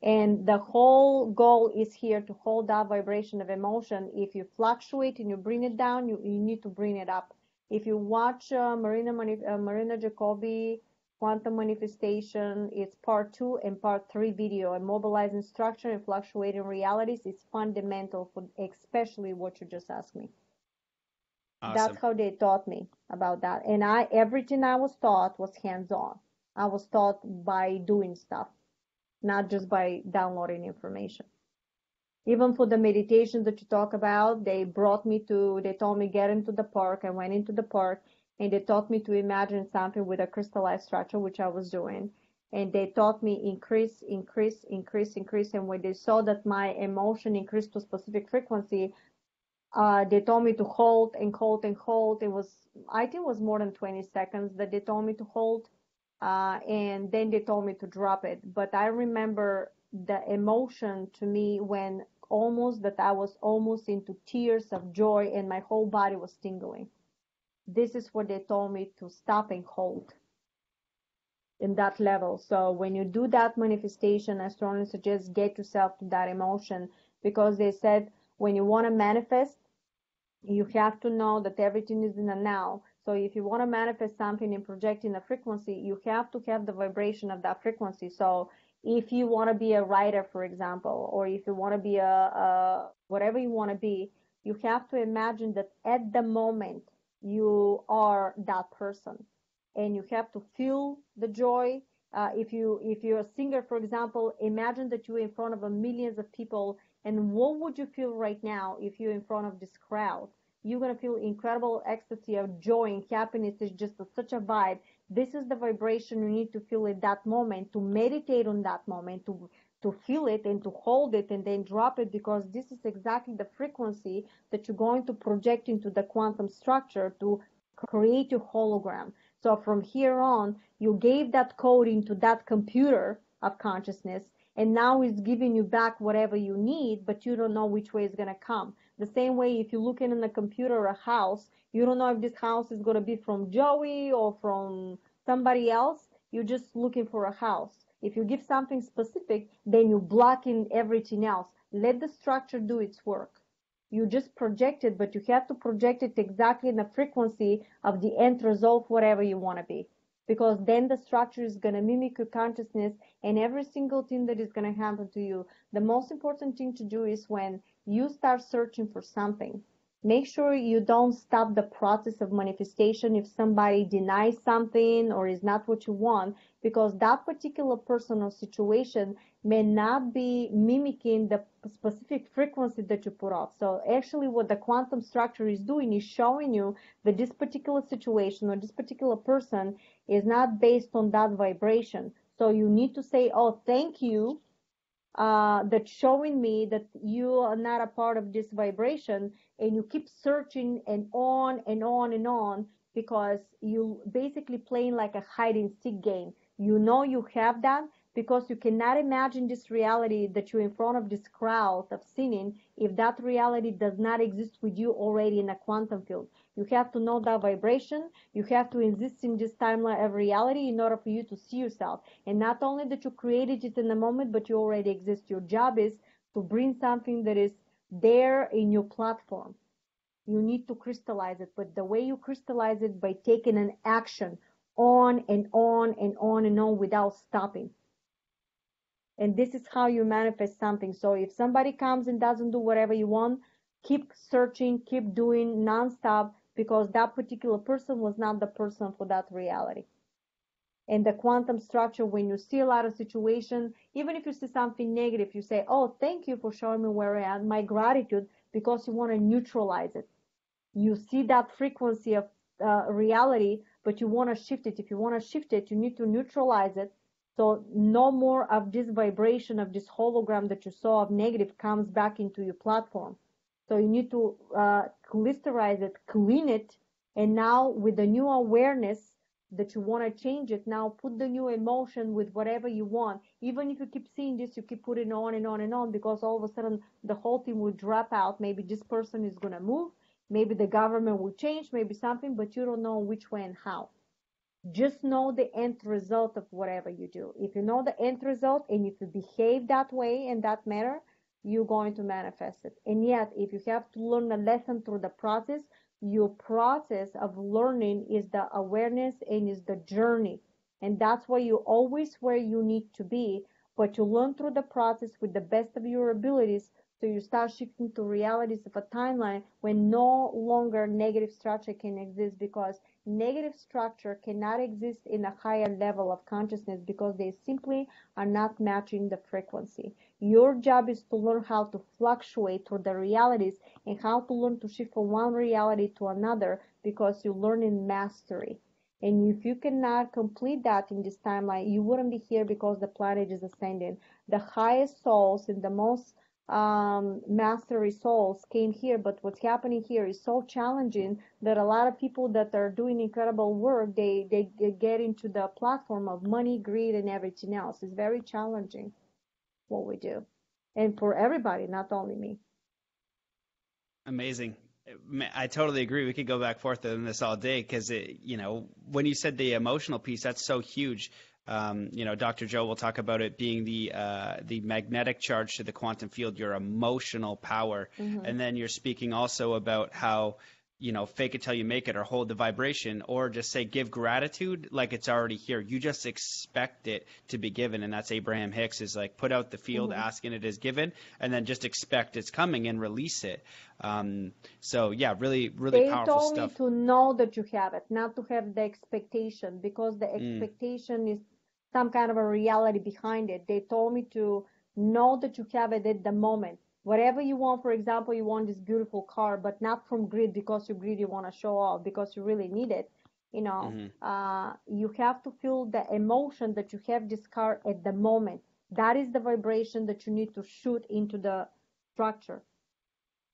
And the whole goal is here to hold that vibration of emotion. If you fluctuate and you bring it down, you need to bring it up. If you watch Marina Jacobi, Quantum Manifestation, it's part 2 and part 3 video, and mobilizing structure and fluctuating realities is fundamental for especially what you just asked me. Awesome. That's how they taught me about that. And everything I was taught was hands-on. I was taught by doing stuff, not just by downloading information. Even for the meditation that you talk about, they told me get into the park. I went into the park and they taught me to imagine something with a crystallized structure, which I was doing. And they taught me increase. And when they saw that my emotion increased to a specific frequency, they told me to hold and hold and hold. I think it was more than 20 seconds that they told me to hold. And then they told me to drop it. But I remember the emotion to me when I was almost into tears of joy and my whole body was tingling. This is what they told me to stop and hold in that level. So when you do that manifestation, I strongly suggest get yourself to that emotion, because they said when you want to manifest, you have to know that everything is in the now. So if you want to manifest something and project in a frequency, you have to have the vibration of that frequency. So if you want to be a writer, for example, or if you want to be whatever you want to be, you have to imagine that at the moment you are that person, and you have to feel the joy. If you're a singer, for example, imagine that you're in front of millions of people, and what would you feel right now if you're in front of this crowd? You're going to feel incredible ecstasy of joy and happiness. Is just such a vibe. This is the vibration you need to feel at that moment, to meditate on that moment, to feel it and to hold it and then drop it, because this is exactly the frequency that you're going to project into the quantum structure to create your hologram. So from here on, you gave that code into that computer of consciousness, and now it's giving you back whatever you need, but you don't know which way it's going to come. The same way, if you're looking in the computer a house, you don't know if this house is going to be from Joey or from somebody else. You're just looking for a house. If you give something specific, then you block in everything else. Let the structure do its work. You just project it, but you have to project it exactly in the frequency of the end result, whatever you want to be. Because then the structure is going to mimic your consciousness and every single thing that is going to happen to you. The most important thing to do is when you start searching for something, Make sure you don't stop the process of manifestation if somebody denies something or is not what you want, because that particular person or situation may not be mimicking the specific frequency that you put off. So actually what the quantum structure is doing is showing you that this particular situation or this particular person is not based on that vibration. So you need to say, oh, thank you, that's showing me that you are not a part of this vibration, and you keep searching and on and on and on, because you basically playing like a hide and seek game. You know you have that because you cannot imagine this reality that you're in front of this crowd of sinning if that reality does not exist with you already in a quantum field. You have to know that vibration. You have to exist in this timeline of reality in order for you to see yourself. And not only that you created it in the moment, but you already exist. Your job is to bring something that is there in your platform. You need to crystallize it, but the way you crystallize it by taking an action on and on and on and on without stopping. And this is how you manifest something. So if somebody comes and doesn't do whatever you want, keep searching, keep doing nonstop, because that particular person was not the person for that reality. And the quantum structure, when you see a lot of situation, even if you see something negative, you say, oh, thank you for showing me where I am, my gratitude, because you want to neutralize it. You see that frequency of reality, but you want to shift it. If you want to shift it, you need to neutralize it. So no more of this vibration of this hologram that you saw of negative comes back into your platform. So you need to clusterize it, clean it, and now with the new awareness that you want to change it, now put the new emotion with whatever you want. Even if you keep seeing this, you keep putting on and on and on, because all of a sudden the whole thing will drop out. Maybe this person is going to move, maybe the government will change, maybe something, but you don't know which way and how. Just know the end result of whatever you do. If you know the end result and if you behave that way in that manner, you're going to manifest it. And yet, if you have to learn a lesson through the process, your process of learning is the awareness and is the journey. And that's why you're always where you need to be, but you learn through the process with the best of your abilities. So you start shifting to realities of a timeline when no longer negative structure can exist, because negative structure cannot exist in a higher level of consciousness because they simply are not matching the frequency. Your job is to learn how to fluctuate through the realities and how to learn to shift from one reality to another, because you learn in mastery. And if you cannot complete that in this timeline, you wouldn't be here, because the planet is ascending. The highest souls and the most mastery souls came here, but what's happening here is so challenging that a lot of people that are doing incredible work, they get into the platform of money, greed, and everything else. It's very challenging what we do, and for everybody, not only me. Amazing. I totally agree. We could go back forth on this all day, because when you said the emotional piece, that's so huge. Dr. Joe will talk about it being the magnetic charge to the quantum field, your emotional power. Mm-hmm. And then you're speaking also about how, fake it till you make it, or hold the vibration, or just say give gratitude like it's already here. You just expect it to be given. And that's Abraham Hicks, is like put out the field, Mm-hmm. asking it is given, and then just expect it's coming and release it. So yeah, really, really They powerful told stuff. me to know that you have it, not to have the expectation, because the expectation is some kind of a reality behind it. They told me to know that you have it at the moment. Whatever you want, for example, you want this beautiful car, but not from greed, because you greed, you want to show off, because you really need it. You have to feel the emotion that you have this car at the moment. That is the vibration that you need to shoot into the structure,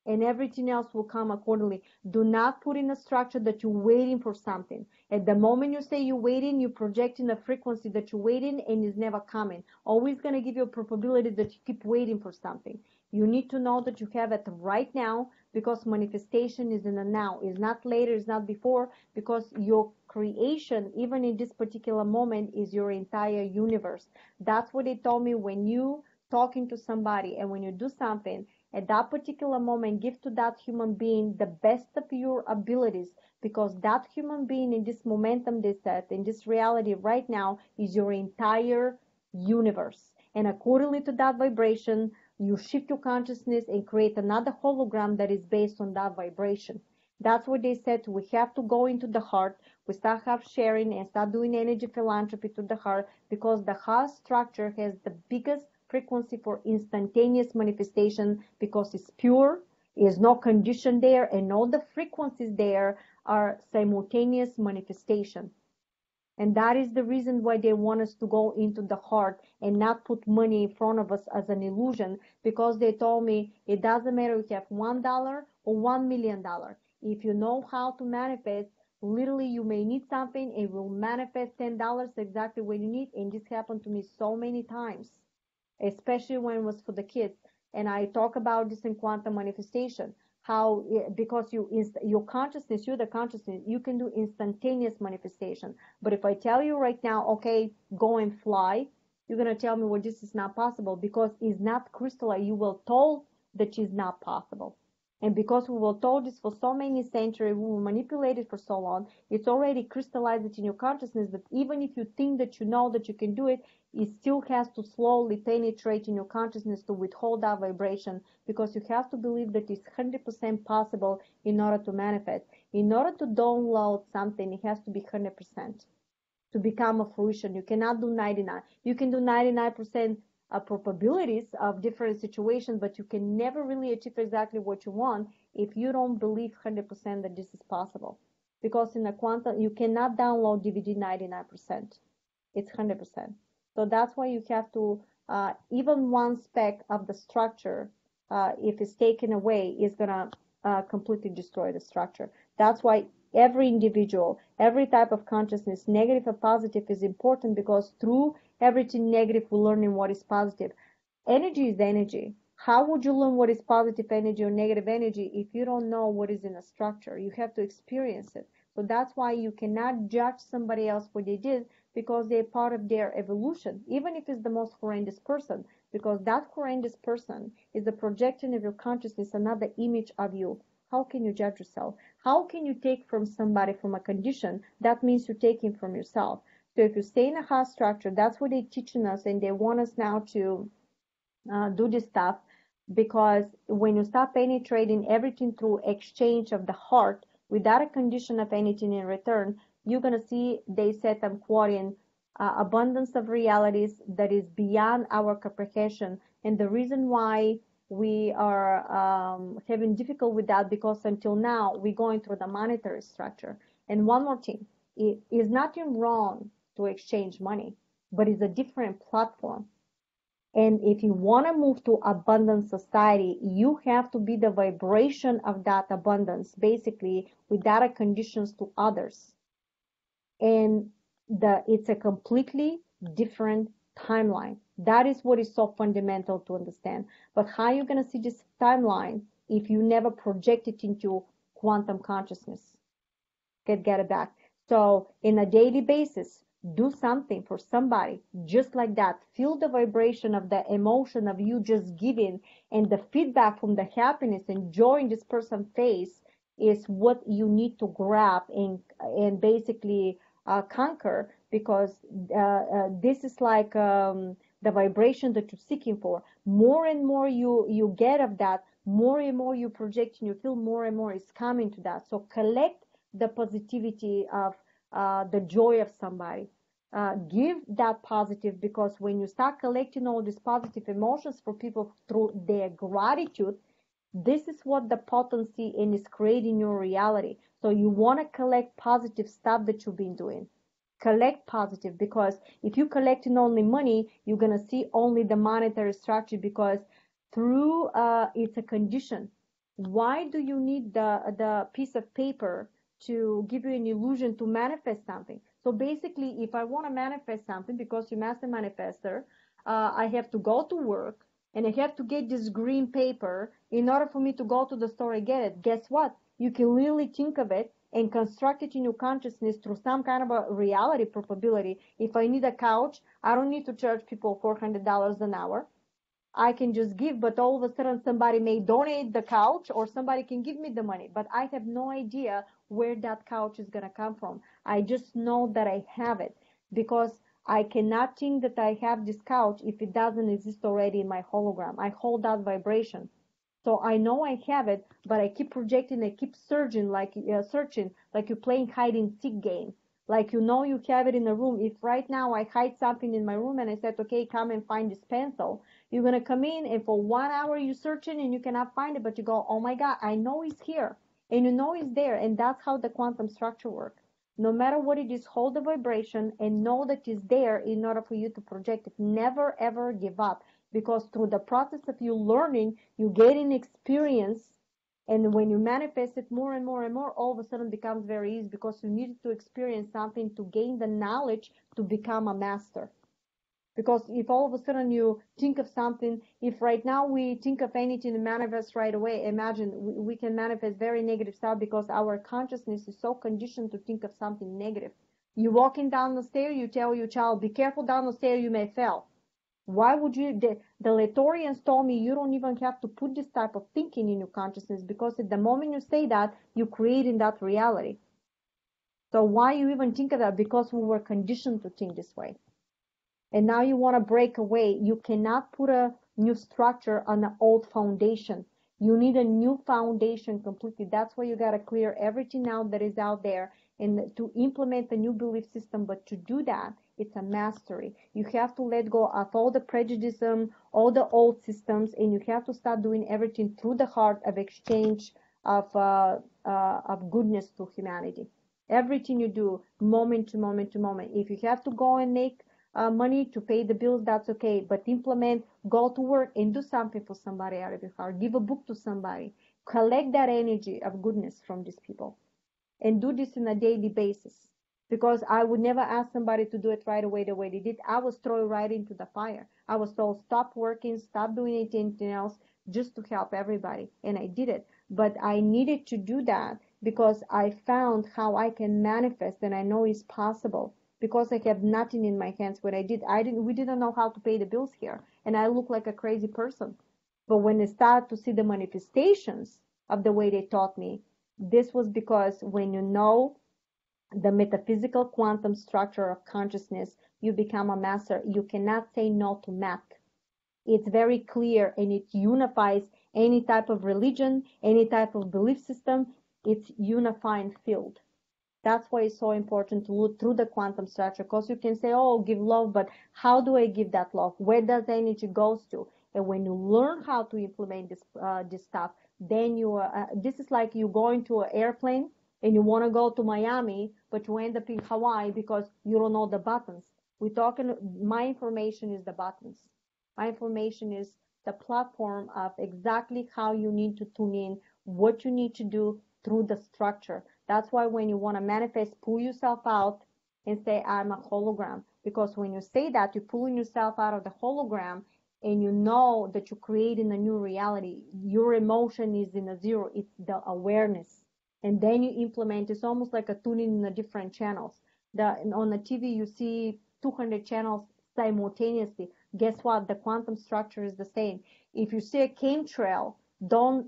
and everything else will come accordingly. Do not put in a structure that you're waiting for something. At the moment you say you're waiting, you're projecting a frequency that you're waiting and is never coming. Always going to give you a probability that you keep waiting for something. You need to know that you have it right now, because manifestation is in the now. It's not later, it's not before, because your creation, even in this particular moment, is your entire universe. That's what they told me. When you talking to somebody and when you do something, at that particular moment, give to that human being the best of your abilities, because that human being in this momentum they set, in this reality right now, is your entire universe. And accordingly to that vibration, you shift your consciousness and create another hologram that is based on that vibration. That's what they said. We have to go into the heart. We start have sharing and start doing energy philanthropy to the heart, because the heart structure has the biggest frequency for instantaneous manifestation, because it's pure, is no condition there, and all the frequencies there are simultaneous manifestation. And that is the reason why they want us to go into the heart and not put money in front of us as an illusion, because they told me it doesn't matter if you have $1 or $1 million. If you know how to manifest, literally you may need something, it will manifest $10 exactly what you need. And this happened to me so many times, especially when it was for the kids. And I talk about this in quantum manifestation, how because your consciousness, you're the consciousness, you can do instantaneous manifestation. But if I tell you right now, okay, go and fly, you're going to tell me, well, this is not possible, because it's not crystallized. You were told that it's not possible. And because we were told this for so many centuries, we were manipulated for so long, it's already crystallized in your consciousness that even if you think that you know that you can do it, it still has to slowly penetrate in your consciousness to withhold that vibration, because you have to believe that it's 100% possible in order to manifest. In order to download something, it has to be 100% to become a fruition. You cannot do 99. You can do 99% probabilities of different situations, but you can never really achieve exactly what you want if you don't believe 100% that this is possible. Because in a quantum, you cannot download DVD 99%. It's 100%. So that's why you have to, even one speck of the structure, if it's taken away, is going to completely destroy the structure. That's why every individual, every type of consciousness, negative or positive, is important, because through everything negative, we're learning what is positive. Energy is energy. How would you learn what is positive energy or negative energy if you don't know what is in a structure? You have to experience it. So that's why you cannot judge somebody else what they did, because they're part of their evolution, even if it's the most horrendous person, because that horrendous person is the projection of your consciousness, another image of you. How can you judge yourself? How can you take from somebody from a condition? That means you're taking from yourself. So if you stay in a heart structure, that's what they're teaching us, and they want us now to do this stuff, because when you start penetrating everything through exchange of the heart without a condition of anything in return, you're going to see, they said, I'm quoting, abundance of realities that is beyond our comprehension. And the reason why we are having difficulty with that, because until now we're going through the monetary structure. And one more thing, it is nothing wrong to exchange money, but it's a different platform. And if you want to move to abundant society, you have to be the vibration of that abundance, basically without conditions to others. And it's a completely different timeline. That is what is so fundamental to understand. But how are you going to see this timeline if you never project it into quantum consciousness? Get it back. So in a daily basis, do something for somebody just like that. Feel the vibration of the emotion of you just giving, and the feedback from the happiness and joy in this person's face is what you need to grab and basically conquer, because this is like the vibration that you're seeking for. More and more you get of that, more and more you project, and you feel more and more is coming to that. So collect the positivity of the joy of somebody. Give that positive, because when you start collecting all these positive emotions for people through their gratitude, this is what the potency and is creating your reality. So you want to collect positive stuff that you've been doing. Collect positive, because if you collecting only money, you're going to see only the monetary structure, because through it's a condition. Why do you need the piece of paper to give you an illusion to manifest something? So basically, if I want to manifest something, because you're master manifester, I have to go to work and I have to get this green paper in order for me to go to the store and get it. Guess what? You can really think of it and construct it in your consciousness through some kind of a reality probability. If I need a couch, I don't need to charge people $400 an hour. I can just give, but all of a sudden somebody may donate the couch, or somebody can give me the money, but I have no idea where that couch is going to come from. I just know that I have it, because I cannot think that I have this couch if it doesn't exist already in my hologram. I hold that vibration. So I know I have it, but I keep projecting, I keep searching like you're playing hide and seek game. Like you know you have it in a room. If right now I hide something in my room and I said, okay, come and find this pencil, you're gonna come in and for 1 hour you're searching and you cannot find it, but you go, oh my God, I know it's here. And you know it's there. And that's how the quantum structure works. No matter what it is, hold the vibration and know that it's there in order for you to project it. Never ever give up, because through the process of you learning, you gain experience, and when you manifest it more and more and more, all of a sudden it becomes very easy, because you need to experience something to gain the knowledge to become a master. Because if all of a sudden you think of something, if right now we think of anything and manifest right away, imagine we can manifest very negative stuff because our consciousness is so conditioned to think of something negative. You walking down the stair, you tell your child, be careful down the stair, you may fall. Why would you? The Letorians told me you don't even have to put this type of thinking in your consciousness, because at the moment you say that, you're creating that reality. So why you even think of that? Because we were conditioned to think this way. And now you want to break away. You cannot put a new structure on an old foundation. You need a new foundation completely. That's why you got to clear everything out that is out there and to implement a new belief system. But to do that, it's a mastery. You have to let go of all the prejudice, all the old systems, and you have to start doing everything through the heart of exchange of goodness to humanity. Everything you do, moment to moment to moment. If you have to go and make money to pay the bills, that's okay. But implement, go to work and do something for somebody out of your heart. Give a book to somebody. Collect that energy of goodness from these people. And do this on a daily basis. Because I would never ask somebody to do it right away the way they did. I was thrown right into the fire. I was told, stop working, stop doing anything else, just to help everybody. And I did it. But I needed to do that because I found how I can manifest, and I know it's possible. Because I have nothing in my hands. What I did, we didn't know how to pay the bills here, and I look like a crazy person. But when I started to see the manifestations of the way they taught me, this was because when you know the metaphysical quantum structure of consciousness, you become a master. You cannot say no to math. It's very clear, and it unifies any type of religion, any type of belief system. It's unifying field. That's why it's so important to look through the quantum structure, because you can say, oh, give love, but how do I give that love? Where does the energy goes to? And when you learn how to implement this stuff, then this is like you going to an airplane and you want to go to Miami, but you end up in Hawaii because you don't know the buttons. My information is the buttons. My information is the platform of exactly how you need to tune in, what you need to do through the structure. That's why when you want to manifest, pull yourself out and say, I'm a hologram. Because when you say that, you're pulling yourself out of the hologram, and you know that you're creating a new reality. Your emotion is in a zero. It's the awareness. And then you implement. It's almost like a tuning in the different channels. On the TV, you see 200 channels simultaneously. Guess what? The quantum structure is the same. If you see a chemtrail,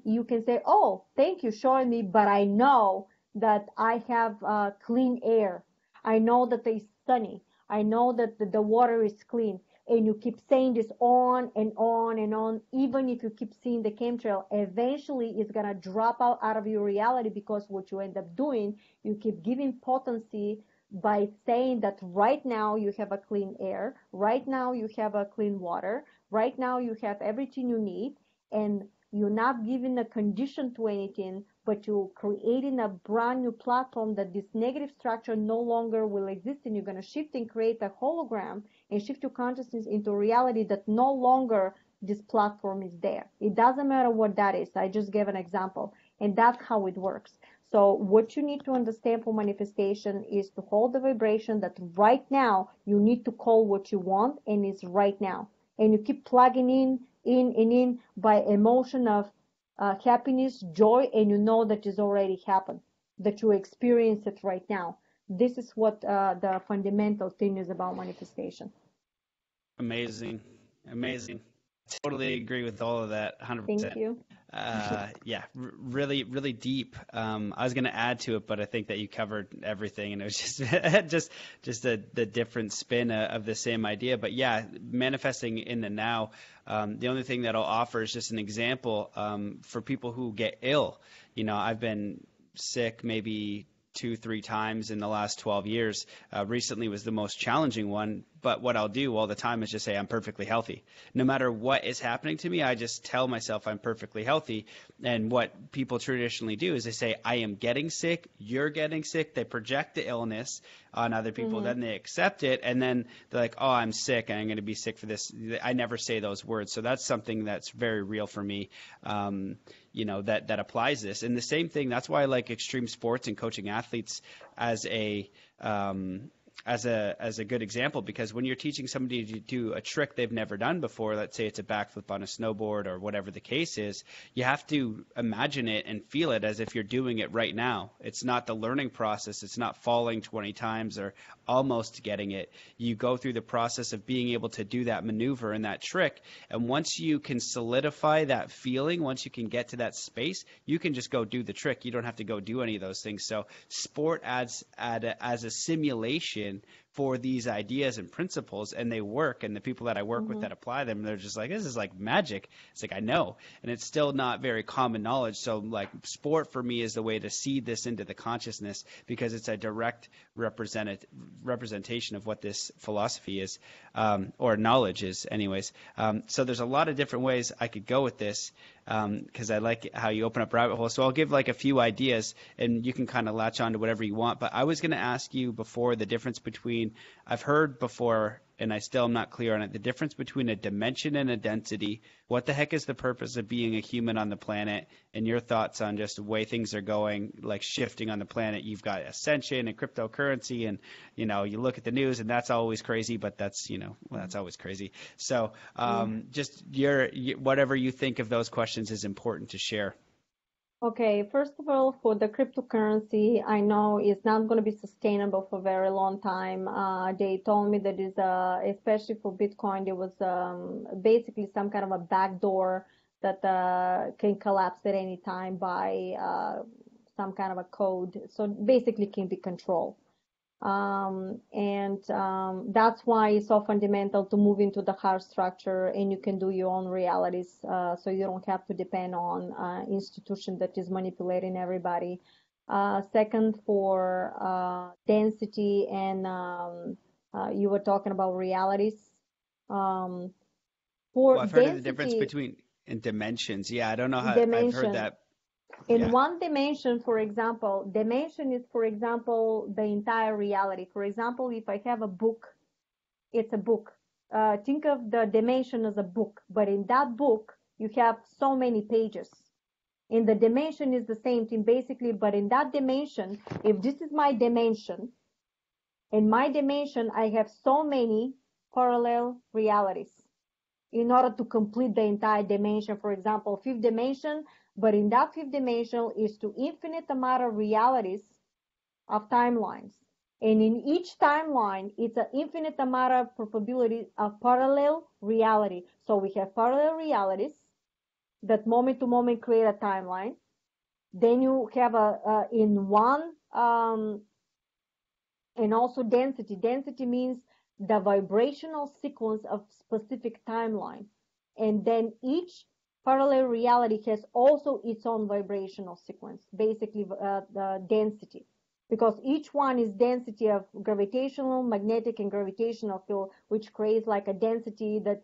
you can say, oh, thank you showing me, but I know that I have clean air. I know that it's sunny. I know that the water is clean. And you keep saying this on and on and on. Even if you keep seeing the chemtrail, eventually it's going to drop out of your reality, because what you end up doing, you keep giving potency by saying that right now you have a clean air, right now you have a clean water, right now you have everything you need, and you're not giving a condition to anything, but you're creating a brand new platform that this negative structure no longer will exist, and you're going to shift and create a hologram and shift your consciousness into reality that no longer this platform is there. It doesn't matter what that is. I just gave an example, and that's how it works. So what you need to understand for manifestation is to hold the vibration that right now you need to call what you want, and it's right now. And you keep plugging in by emotion of happiness, joy, and you know that it's already happened, that you experience it right now. This is what the fundamental thing is about manifestation. Amazing. Amazing. Totally agree with all of that, 100%. Thank you. Yeah, really, really deep. I was going to add to it, but I think that you covered everything, and it was just the different spin of the same idea. But yeah, manifesting in the now. The only thing that I'll offer is just an example for people who get ill. I've been sick maybe 2-3 times in the last 12 years. Recently was the most challenging one, but what I'll do all the time is just say I'm perfectly healthy. No matter what is happening to me, I just tell myself I'm perfectly healthy. And what people traditionally do is they say, I am getting sick, you're getting sick. They project the illness on other people, then they accept it, and then they're like, oh, I'm sick, and I'm going to be sick for this. I never say those words. So that's something that's very real for me. That applies this. And the same thing, that's why I like extreme sports and coaching athletes as a good example, because when you're teaching somebody to do a trick they've never done before, let's say it's a backflip on a snowboard or whatever the case is, you have to imagine it and feel it as if you're doing it right now. It's not the learning process. It's not falling 20 times or almost getting it. You go through the process of being able to do that maneuver and that trick. And once you can solidify that feeling, once you can get to that space, you can just go do the trick. You don't have to go do any of those things. So sport adds as a simulation for these ideas and principles, and they work. And the people that I work with that apply them, they're just like, this is like magic. It's like, I know. And it's still not very common knowledge. So like sport for me is the way to seed this into the consciousness, because it's a direct representation of what this philosophy is, or knowledge is anyways. So there's a lot of different ways I could go with this, because I like how you open up rabbit holes. So I'll give like a few ideas, and you can kind of latch on to whatever you want. But I was going to ask you before the difference between, I've heard before, and I still am not clear on it, the difference between a dimension and a density. What the heck is the purpose of being a human on the planet? And your thoughts on just the way things are going, like shifting on the planet. You've got ascension and cryptocurrency, and you look at the news, and that's always crazy. But that's that's always crazy. So just whatever you think of those questions is important to share. Okay, first of all, for the cryptocurrency, I know it's not going to be sustainable for a very long time. They told me that especially for Bitcoin, there was basically some kind of a backdoor that can collapse at any time by some kind of a code. So basically can be controlled. That's why it's so fundamental to move into the hard structure, and you can do your own realities, so you don't have to depend on institution that is manipulating everybody. Second, for density, and you were talking about realities. Well, I've heard of the difference between dimensions. Yeah, I don't know how I've heard that. In one dimension, for example, dimension is, for example, the entire reality. For example, if I have a book, it's a book. Think of the dimension as a book, but in that book, you have so many pages. In the dimension is the same thing, basically, but in that dimension, if this is my dimension, in my dimension, I have so many parallel realities in order to complete the entire dimension. For example, fifth dimension, but in that fifth dimension is to infinite amount of realities of timelines. And in each timeline, it's an infinite amount of probability of parallel reality. So we have parallel realities that moment to moment create a timeline. Then you have in one, and also density. Density means the vibrational sequence of specific timeline. And then each parallel reality has also its own vibrational sequence, basically the density, because each one is density of gravitational, magnetic, and gravitational field, which creates like a density that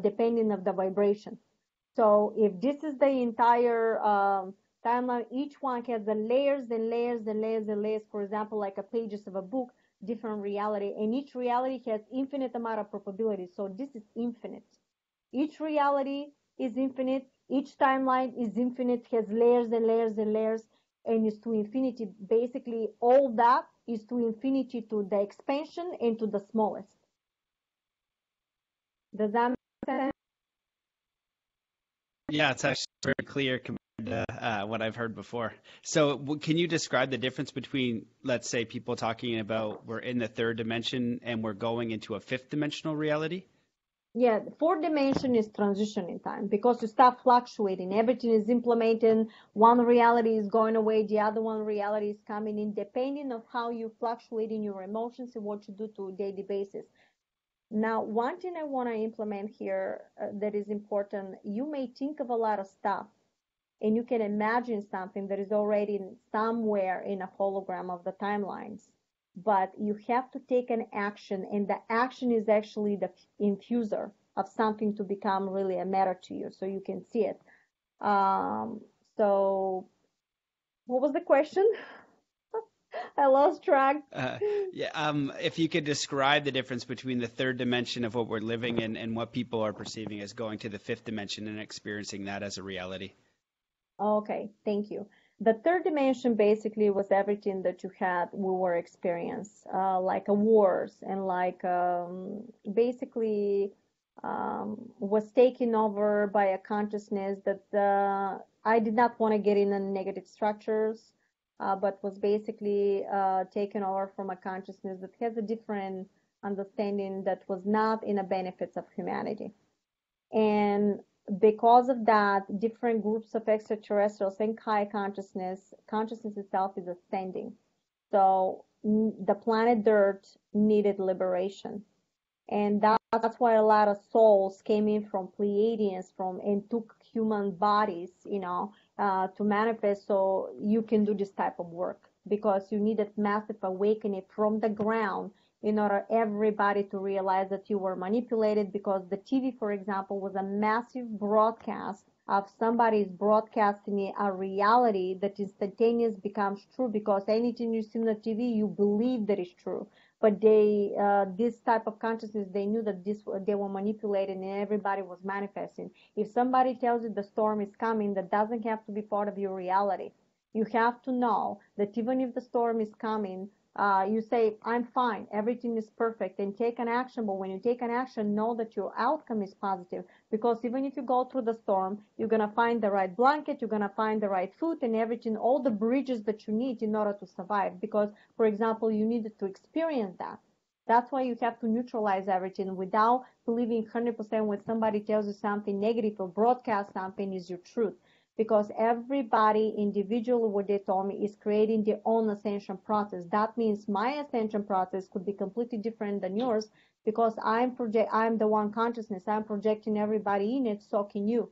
depending of the vibration. So if this is the entire timeline, each one has the layers and layers and layers and layers, for example, like a pages of a book, different reality, and each reality has infinite amount of probability. So this is infinite. Each reality is infinite. Each timeline is infinite, has layers and layers and layers, and is to infinity. Basically, all that is to infinity, to the expansion and to the smallest. Does that make sense? Yeah, it's actually very clear compared to what I've heard before. So can you describe the difference between, let's say, people talking about we're in the third dimension and we're going into a fifth dimensional reality? Yeah, the fourth dimension is transition in time because you start fluctuating. Everything is implemented. One reality is going away, the other one reality is coming in, depending on how you fluctuate in your emotions and what you do to a daily basis. Now, one thing I want to implement here that is important, you may think of a lot of stuff and you can imagine something that is already somewhere in a hologram of the timelines. But you have to take an action, and the action is actually the infuser of something to become really a matter to you, so you can see it. Um, so, what was the question? I lost track. Uh, yeah, if you could describe the difference between the third dimension of what we're living in and what people are perceiving as going to the fifth dimension and experiencing that as a reality. Okay, thank you. The third dimension basically was everything that you had, we were experience, like a wars and like basically was taken over by a consciousness that I did not want to get in the negative structures, but was basically taken over from a consciousness that has a different understanding that was not in the benefits of humanity. And because of that, different groups of extraterrestrials and high consciousness itself is ascending. So the planet Earth needed liberation. And that's why a lot of souls came in from Pleiadians and took human bodies, to manifest so you can do this type of work because you needed massive awakening from the ground in order everybody to realize that you were manipulated because the TV, for example, was a massive broadcast of somebody's broadcasting a reality that instantaneous becomes true because anything you see on the TV, you believe that is true. But this type of consciousness, they knew that they were manipulated and everybody was manifesting. If somebody tells you the storm is coming, that doesn't have to be part of your reality. You have to know that even if the storm is coming, you say, I'm fine, everything is perfect, and take an action. But when you take an action, know that your outcome is positive. Because even if you go through the storm, you're going to find the right blanket, you're going to find the right food and everything, all the bridges that you need in order to survive. Because, for example, you needed to experience that. That's why you have to neutralize everything without believing 100% when somebody tells you something negative or broadcast something is your truth because everybody individually what they told me is creating their own ascension process. That means my ascension process could be completely different than yours because I'm the one consciousness. I'm projecting everybody in it, so can you.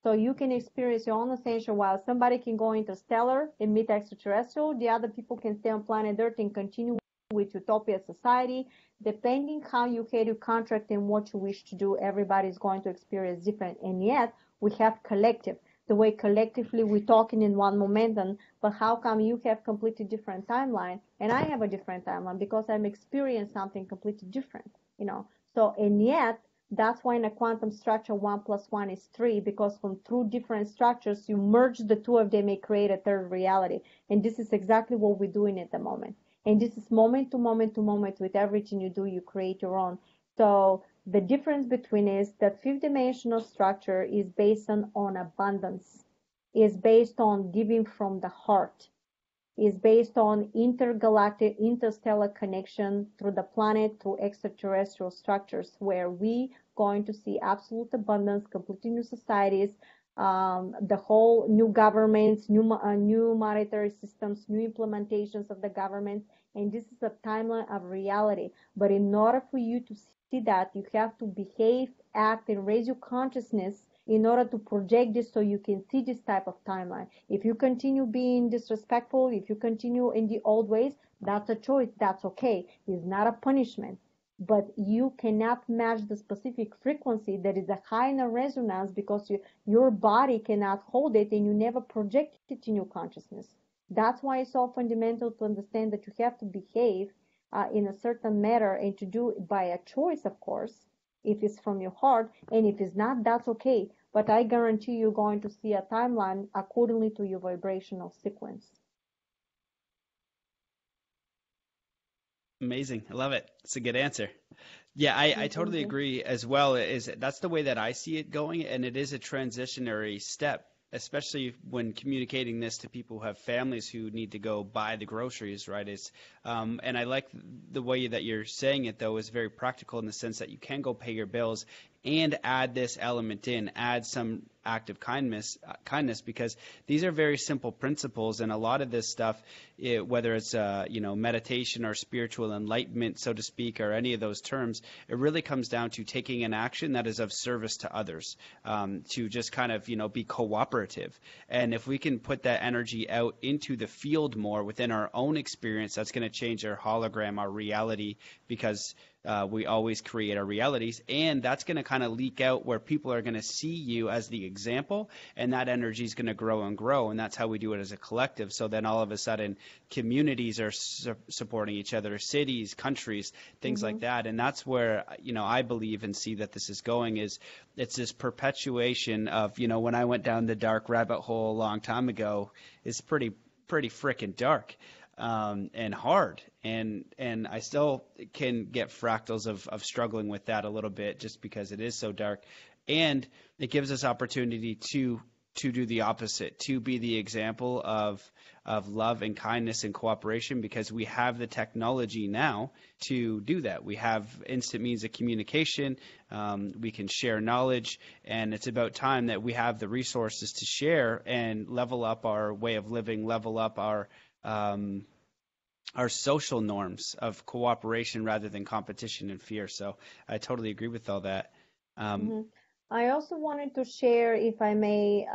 So you can experience your own ascension while somebody can go interstellar and meet extraterrestrial, the other people can stay on planet Earth and continue with utopia society. Depending how you had your contract and what you wish to do, everybody is going to experience different. And yet we have collective. The way collectively we're talking in one momentum, but how come you have completely different timeline and I have a different timeline because I'm experiencing something completely different. So and yet that's why in a quantum structure 1 plus 1 is 3 because from two different structures you merge the two of them and create a third reality. And this is exactly what we're doing at the moment. And this is moment to moment to moment with everything you do, you create your own. So the difference between is that fifth dimensional structure is based on abundance, is based on giving from the heart, is based on intergalactic interstellar connection through the planet through extraterrestrial structures where we going to see absolute abundance, completely new societies, the whole new governments, new monetary systems, new implementations of the government, and this is a timeline of reality. But in order for you to see that, you have to behave, act, and raise your consciousness in order to project this so you can see this type of timeline. If you continue being disrespectful, if you continue in the old ways, that's a choice. That's okay. It's not a punishment. But you cannot match the specific frequency that is a high in a resonance because your body cannot hold it and you never project it in your consciousness. That's why it's so fundamental to understand that you have to behave in a certain manner and to do it by a choice, of course, if it's from your heart. And if it's not, that's okay. But I guarantee you're going to see a timeline accordingly to your vibrational sequence. Amazing. I love it. It's a good answer. Yeah, I totally agree as well. That's the way that I see it going, and it is a transitionary step especially when communicating this to people who have families who need to go buy the groceries, right? And I like the way that you're saying it, though, is very practical in the sense that you can go pay your bills and add this element in, add some act of kindness, because these are very simple principles, and a lot of this stuff, whether it's meditation or spiritual enlightenment, so to speak, or any of those terms, it really comes down to taking an action that is of service to others, to just kind of be cooperative. And if we can put that energy out into the field more within our own experience, that's going to change our hologram, our reality, because we always create our realities, and that's going to kind of leak out where people are going to see you as the example, and that energy is going to grow and grow, and that's how we do it as a collective. So then all of a sudden communities are supporting each other, cities, countries, things like that, and that's where I believe and see that this is going. Is it's this perpetuation of when I went down the dark rabbit hole a long time ago, it's pretty freaking dark. And hard, and I still can get fractals of struggling with that a little bit, just because it is so dark, and it gives us opportunity to do the opposite, to be the example of love and kindness and cooperation, because we have the technology now to do that. We have instant means of communication. We can share knowledge, and it's about time that we have the resources to share and level up our way of living, level up our social norms of cooperation rather than competition and fear. So I totally agree with all that. I also wanted to share, if I may,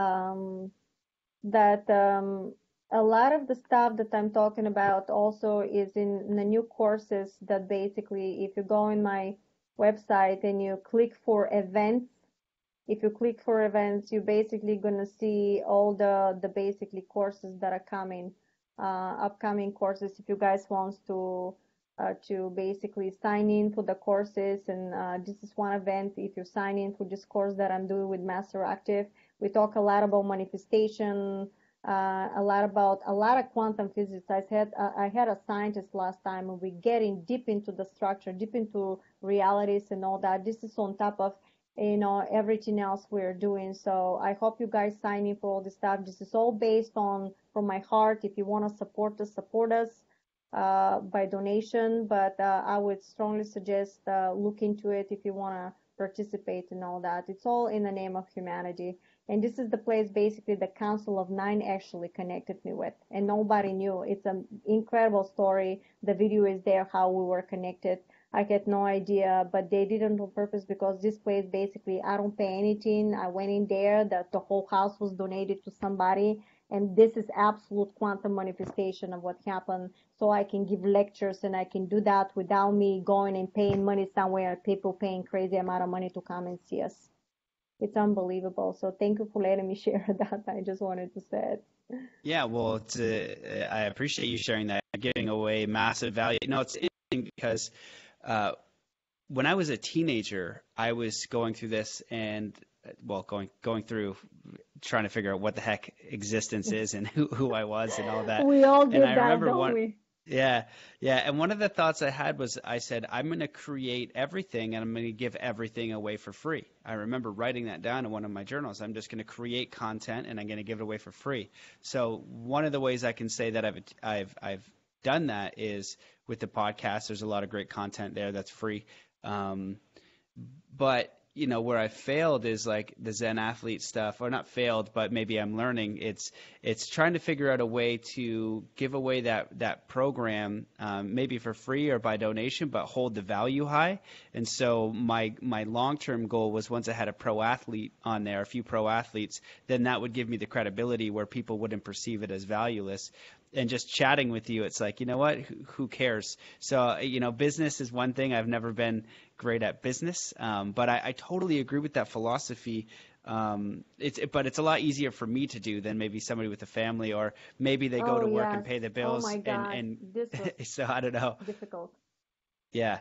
that a lot of the stuff that I'm talking about also is in the new courses that basically, if you go in my website and you click for events, if you click for events, you're basically going to see all the basically courses that are coming, upcoming courses. If you guys want to basically sign in for the courses, and this is one event. If you sign in for this course that I'm doing with Master Active, we talk a lot about manifestation, a lot of quantum physics. I had a scientist last time, and we're getting deep into the structure, deep into realities and all that. This is on top of everything else we're doing. So I hope you guys sign in for all this stuff. This is all based on from my heart. If you want to support us by donation, but I would strongly suggest look into it if you want to participate in all that. It's all in the name of humanity. And this is the place basically the Council of Nine actually connected me with, and nobody knew. It's an incredible story. The video is there how we were connected. I had no idea, but they did it on purpose, because this place basically, I don't pay anything. I went in there, the whole house was donated to somebody, and this is absolute quantum manifestation of what happened. So I can give lectures, and I can do that without me going and paying money somewhere, people paying crazy amount of money to come and see us. It's unbelievable. So thank you for letting me share that. I just wanted to say it. Yeah, well, I appreciate you sharing that, giving away massive value. It's interesting because when I was a teenager, I was going through this, and going through trying to figure out what the heck existence is and who I was and all that. We all did and I that, remember don't we? Yeah. And one of the thoughts I had was, I said, I'm going to create everything, and I'm going to give everything away for free. I remember writing that down in one of my journals. I'm just going to create content, and I'm going to give it away for free. So one of the ways I can say that I've done that is with the podcast. There's a lot of great content there that's free. But where I failed is like the Zen athlete stuff, or not failed, but maybe I'm learning. It's trying to figure out a way to give away that program, maybe for free or by donation, but hold the value high. And so my long-term goal was, once I had a pro athlete on there, a few pro athletes, then that would give me the credibility where people wouldn't perceive it as valueless. And just chatting with you, it's like, what? Who cares? So, business is one thing. I've never been great at business, but I totally agree with that philosophy. But it's a lot easier for me to do than maybe somebody with a family, or maybe they go to work and pay the bills. Oh my God. And This was so I don't know. difficult. Yeah.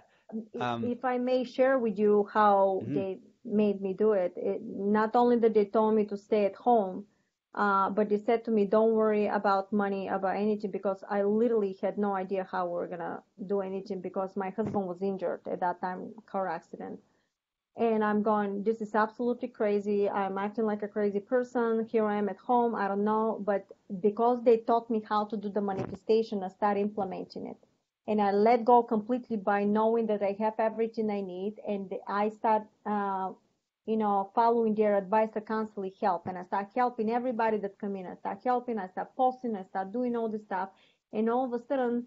If I may share with you how they made me do it, not only that they told me to stay at home, but they said to me, don't worry about money, about anything, because I literally had no idea how we were going to do anything, because my husband was injured at that time, car accident. And I'm going, this is absolutely crazy. I'm acting like a crazy person. Here I am at home. I don't know. But because they taught me how to do the manifestation, I started implementing it. And I let go completely by knowing that I have everything I need. And I start, following their advice. I constantly help. And I start helping everybody that come in. I start helping. I start posting. I start doing all this stuff. And all of a sudden,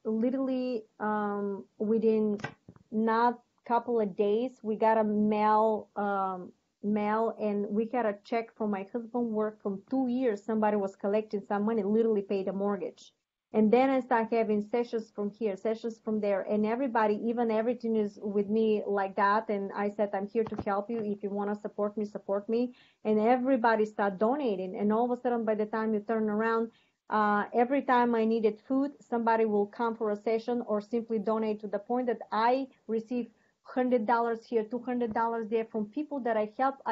literally, within not couple of days we got a mail, and we got a check from my husband work from 2 years. Somebody was collecting some money, literally paid a mortgage. And then I start having sessions from here, sessions from there, and everybody, even everything is with me like that. And I said, I'm here to help you. If you want to support me. And everybody start donating. And all of a sudden, by the time you turn around, every time I needed food, somebody will come for a session or simply donate, to the point that I receive $100 here, $200 there from people that I helped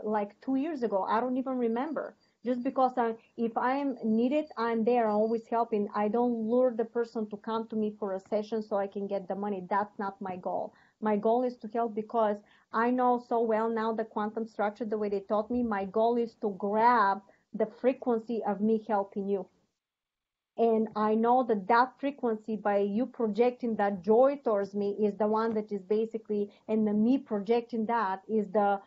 like 2 years ago. I don't even remember. Just because if I am needed, I'm there. I'm always helping. I don't lure the person to come to me for a session so I can get the money. That's not my goal. My goal is to help because I know so well now the quantum structure, the way they taught me. My goal is to grab the frequency of me helping you. And I know that that frequency, by you projecting that joy towards me, is the one that is basically, and the me projecting that is the,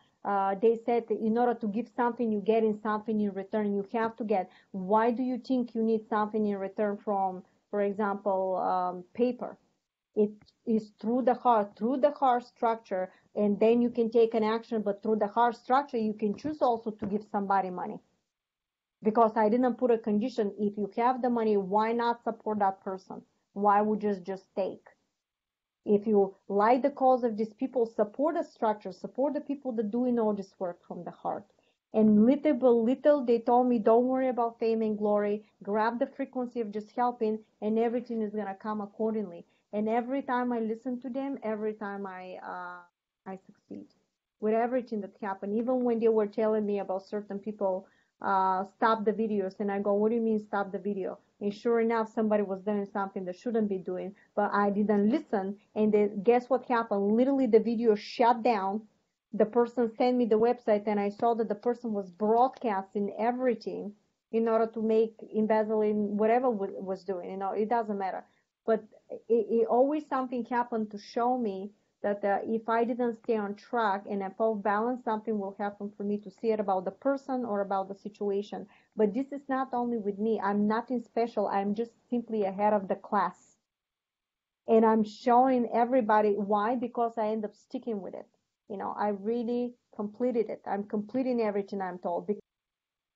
they said that in order to give something, you get in something in return. You have to get. Why do you think you need something in return from, for example, paper? It is through the heart structure, and then you can take an action. But through the heart structure, you can choose also to give somebody money. Because I didn't put a condition. If you have the money, why not support that person? Why would you just take? If you like the cause of these people, support the structure, support the people that doing all this work from the heart. And little by little, they told me, don't worry about fame and glory. Grab the frequency of just helping, and everything is gonna come accordingly. And every time I listen to them, every time I succeed with everything that happened. Even when they were telling me about certain people, stop the videos, and I go, what do you mean stop the video? And sure enough, somebody was doing something they shouldn't be doing, but I didn't listen. And then guess what happened? Literally, the video shut down. The person sent me the website, and I saw that the person was broadcasting everything in order to make embezzling whatever was doing. It doesn't matter. But it always something happened to show me that if I didn't stay on track and if off balance, something will happen for me to see it about the person or about the situation. But this is not only with me. I'm nothing special. I'm just simply ahead of the class. And I'm showing everybody why, because I end up sticking with it. I really completed it. I'm completing everything I'm told,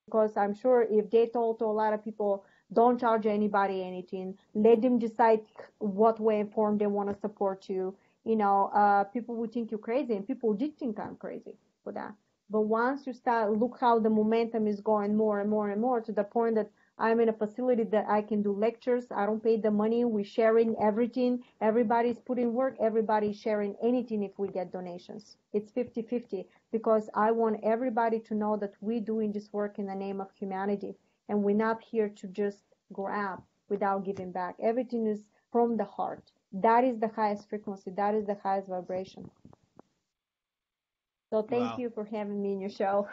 because I'm sure if they told to a lot of people, don't charge anybody anything, let them decide what way and form they want to support you. People would think you're crazy, and people did think I'm crazy for that. But once you start, look how the momentum is going more and more and more, to the point that I'm in a facility that I can do lectures. I don't pay the money. We're sharing everything. Everybody's putting work. Everybody's sharing anything if we get donations. It's 50-50, because I want everybody to know that we're doing this work in the name of humanity, and we're not here to just grab without giving back. Everything is from the heart. That is the highest frequency. That is the highest vibration. So thank Wow. you for having me in your show.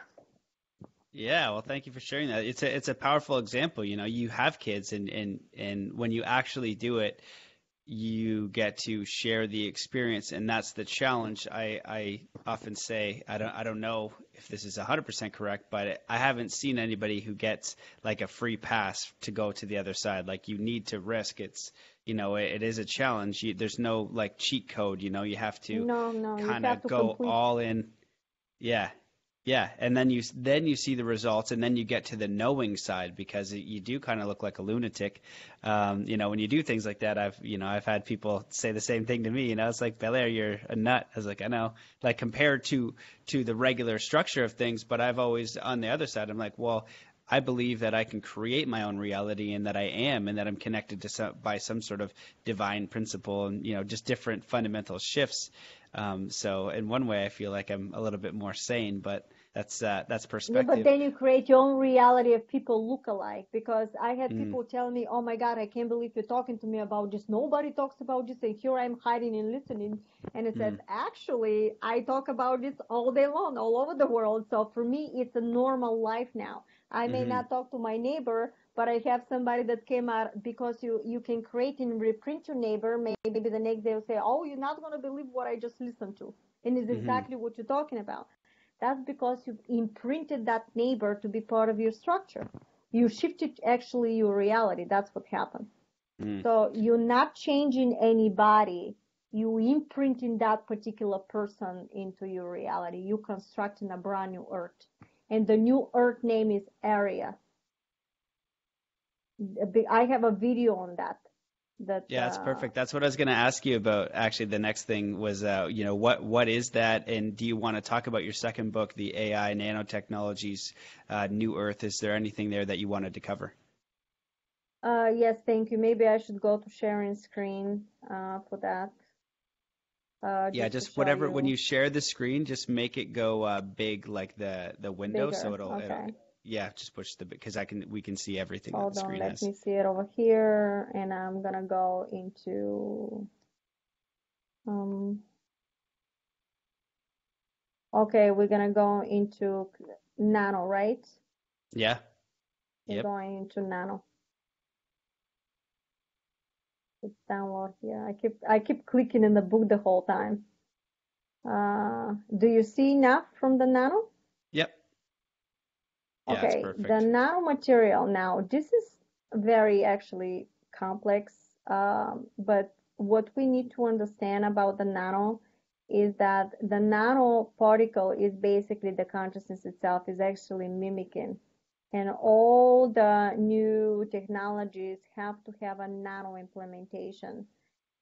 Yeah, well, thank you for sharing that. It's a powerful example. You have kids, and when you actually do it, you get to share the experience, and that's the challenge. I often say, I don't know if this is 100% correct, but I haven't seen anybody who gets like a free pass to go to the other side. Like, you need to risk. It is a challenge. There's no like cheat code. You have to No, you kind have of to go complete. all in. Yeah. Yeah, and then you see the results, and then you get to the knowing side, because you do kind of look like a lunatic, when you do things like that. I've had people say the same thing to me. It's like, Belair, you're a nut. I was like, I know, like, compared to the regular structure of things. But I've always, on the other side, I'm like, well, I believe that I can create my own reality, and that I am, and that I'm connected to by some sort of divine principle, and just different fundamental shifts. So in one way, I feel like I'm a little bit more sane, but That's Yeah, but perspective. then you create your own reality of people look alike, because I had people tell me, "Oh my God, I can't believe you're talking to me about this. Nobody talks about this, and here I'm hiding and listening." And I said, "Actually, I talk about this all day long, all over the world. So for me, it's a normal life now. I may not talk to my neighbor, but I have somebody that came out, because you can create and reprint your neighbor. Maybe the next day will say, 'Oh, you're not going to believe what I just listened to,' and it's exactly what you're talking about. That's because you've imprinted that neighbor to be part of your structure. You shifted actually your reality. That's what happened. So you're not changing anybody. You imprinting that particular person into your reality. You constructing a brand new earth. And the new earth name is Area. I have a video on that. Yeah, that's perfect. That's what I was going to ask you about. Actually, the next thing was, what is that, and do you want to talk about your second book, the AI Nanotechnologies, New Earth? Is there anything there that you wanted to cover? Yes, thank you. Maybe I should go to sharing screen for that. Yeah, Just to just show whatever. When you you share the screen, just make it go big, like the window, so bigger. it'll Okay. yeah, just push the because we can see everything that the Hold on, screen let has. me see it over here, and I'm gonna go into okay, we're gonna go into nano, right? Yeah. We're Yep. going into nano. It's download here. I keep clicking in the book the whole time. Do you see enough from the nano? Yep. Yeah, it's Okay, the perfect. nanomaterial now, this is very actually complex, but what we need to understand about the nano is that the nanoparticle is basically the consciousness itself is actually mimicking. And all the new technologies have to have a nano implementation.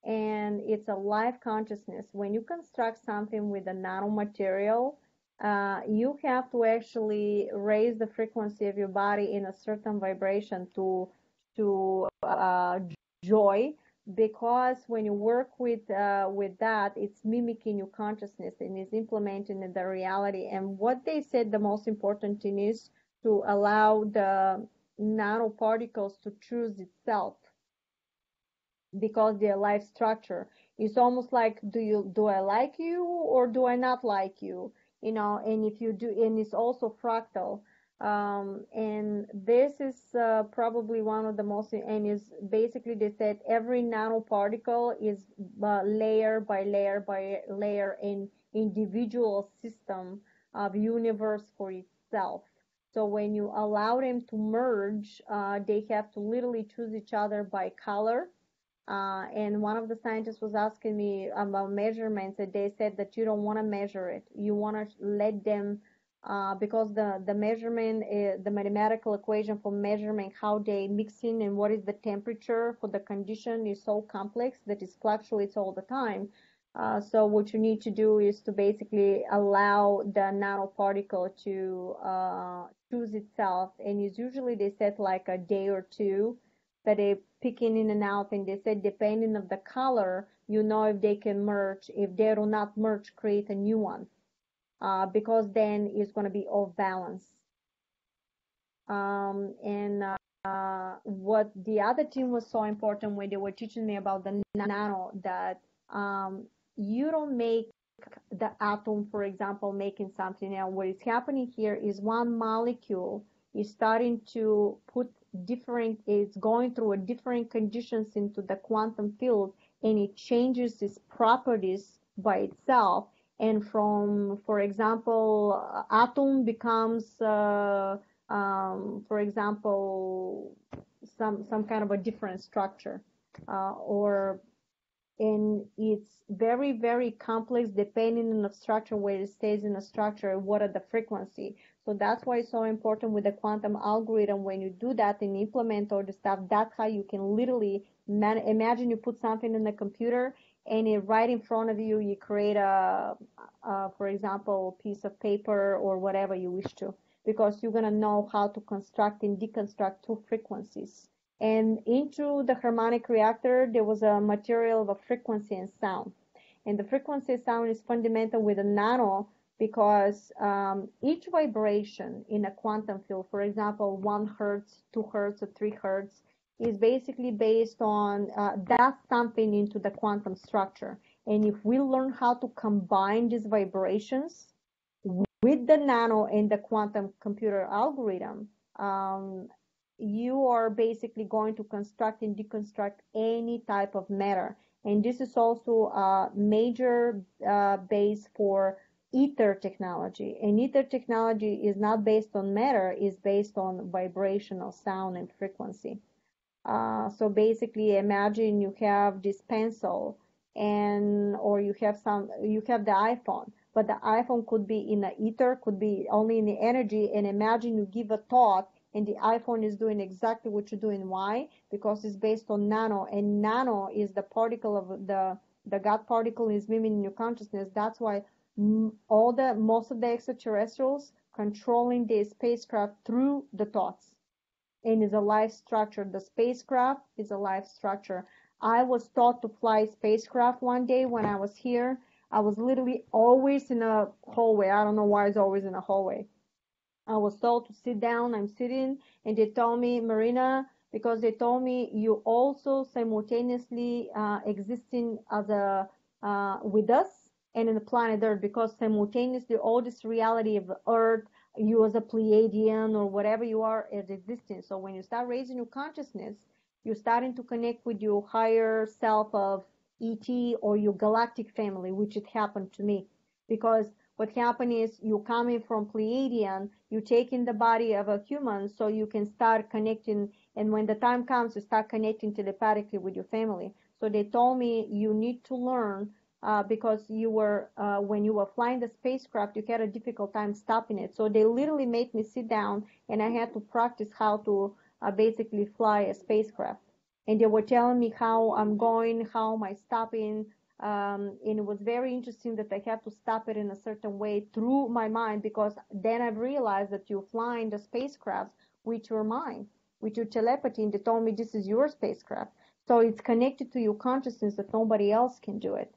And it's a live consciousness. When you construct something with a nanomaterial, you have to actually raise the frequency of your body in a certain vibration to joy, because when you work with that, it's mimicking your consciousness and is implementing in the reality. And what they said the most important thing is to allow the nanoparticles to choose itself, because their life structure is almost like, do I like you or do I not like you, and if you do, and it's also fractal. And this is probably one of the most, and is basically, they said every nanoparticle is layer by layer by layer in individual system of universe for itself. So when you allow them to merge, they have to literally choose each other by color. And one of the scientists was asking me about measurements, and they said that you don't want to measure it. You want to let them, because the measurement, the mathematical equation for measuring how they mix in and what is the temperature for the condition is so complex that it fluctuates all the time. So what you need to do is to basically allow the nanoparticle to choose itself, and it's usually, they said, like a day or two that they picking in and out, and they said depending of the color, if they can merge. If they do not merge, create a new one, because then it's going to be off balance. And what the other thing was so important when they were teaching me about the nano, that you don't make the atom, for example, making something. Now, what is happening here is one molecule is starting to put it's going through a different conditions into the quantum field, and it changes its properties by itself. And from, for example, atom becomes, for example, some kind of a different structure, or and it's very, very complex depending on the structure, where it stays in the structure and what are the frequency. So that's why it's so important with the quantum algorithm. When you do that and implement all the stuff, that's how you can literally imagine you put something in the computer, and right in front of you, you create for example, piece of paper or whatever you wish to, because you're going to know how to construct and deconstruct two frequencies. And into the harmonic reactor, there was a material of a frequency and sound. And the frequency and sound is fundamental with a nano, because each vibration in a quantum field, for example, 1 hertz, 2 hertz, or 3 hertz, is basically based on that's something into the quantum structure. And if we learn how to combine these vibrations with the nano and the quantum computer algorithm, you are basically going to construct and deconstruct any type of matter. And this is also a major base for ether technology. And ether technology is not based on matter, it's based on vibrational sound and frequency. So basically, imagine you have this pencil, and or you have the iPhone, but the iPhone could be in the ether, could be only in the energy. And imagine you give a thought, and the iPhone is doing exactly what you're doing. Why? Because it's based on nano, and nano is the particle of the God particle is moving in your consciousness. That's why most of the extraterrestrials controlling the spacecraft through the thoughts, and is a life structure. The spacecraft is a life structure. I was taught to fly spacecraft one day when I was here. I was literally always in a hallway. I don't know why it's always in a hallway. I was told to sit down. I'm sitting, and they told me, Marina, because they told me you also simultaneously existing as a with us and in the planet Earth, because simultaneously all this reality of Earth, you as a Pleiadian or whatever you are, is existing. So when you start raising your consciousness, you're starting to connect with your higher self of ET or your galactic family, which it happened to me. Because what happened is you coming from Pleiadian, you take in the body of a human so you can start connecting, and when the time comes, you start connecting telepathically with your family. So they told me you need to learn because you were when you were flying the spacecraft, you had a difficult time stopping it. So they literally made me sit down, and I had to practice how to basically fly a spacecraft. And they were telling me how I'm going, how am I stopping. And it was very interesting that I had to stop it in a certain way through my mind, because then I've realized that you're flying the spacecraft with your mind, with your telepathy, and they told me this is your spacecraft. So it's connected to your consciousness that nobody else can do it.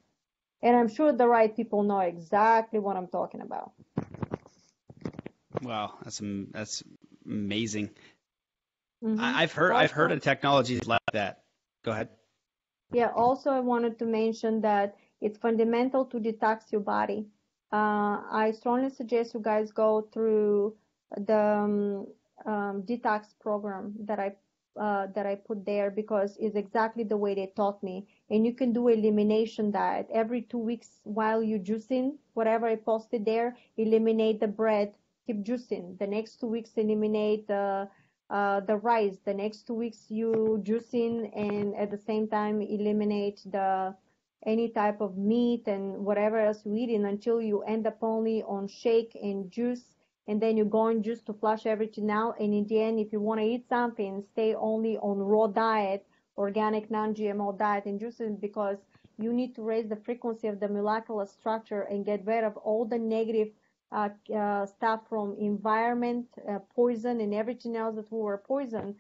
And I'm sure the right people know exactly what I'm talking about. Wow, that's amazing. Mm-hmm. I've heard of technologies like that. Go ahead. Yeah, also I wanted to mention that it's fundamental to detox your body. I strongly suggest you guys go through the detox program that I put there, because it's exactly the way they taught me. And you can do elimination diet every 2 weeks while you're juicing. Whatever I posted there, eliminate the bread, keep juicing. The next 2 weeks, eliminate the rice. The next 2 weeks you juicing, and at the same time eliminate the any type of meat and whatever else you eating, until you end up only on shake and juice. And then you go on juice to flush everything out. And in the end, if you want to eat something, stay only on raw diet, organic non-GMO diet and juices, because you need to raise the frequency of the molecular structure and get rid of all the negative stuff from environment, poison, and everything else that we were poisoned,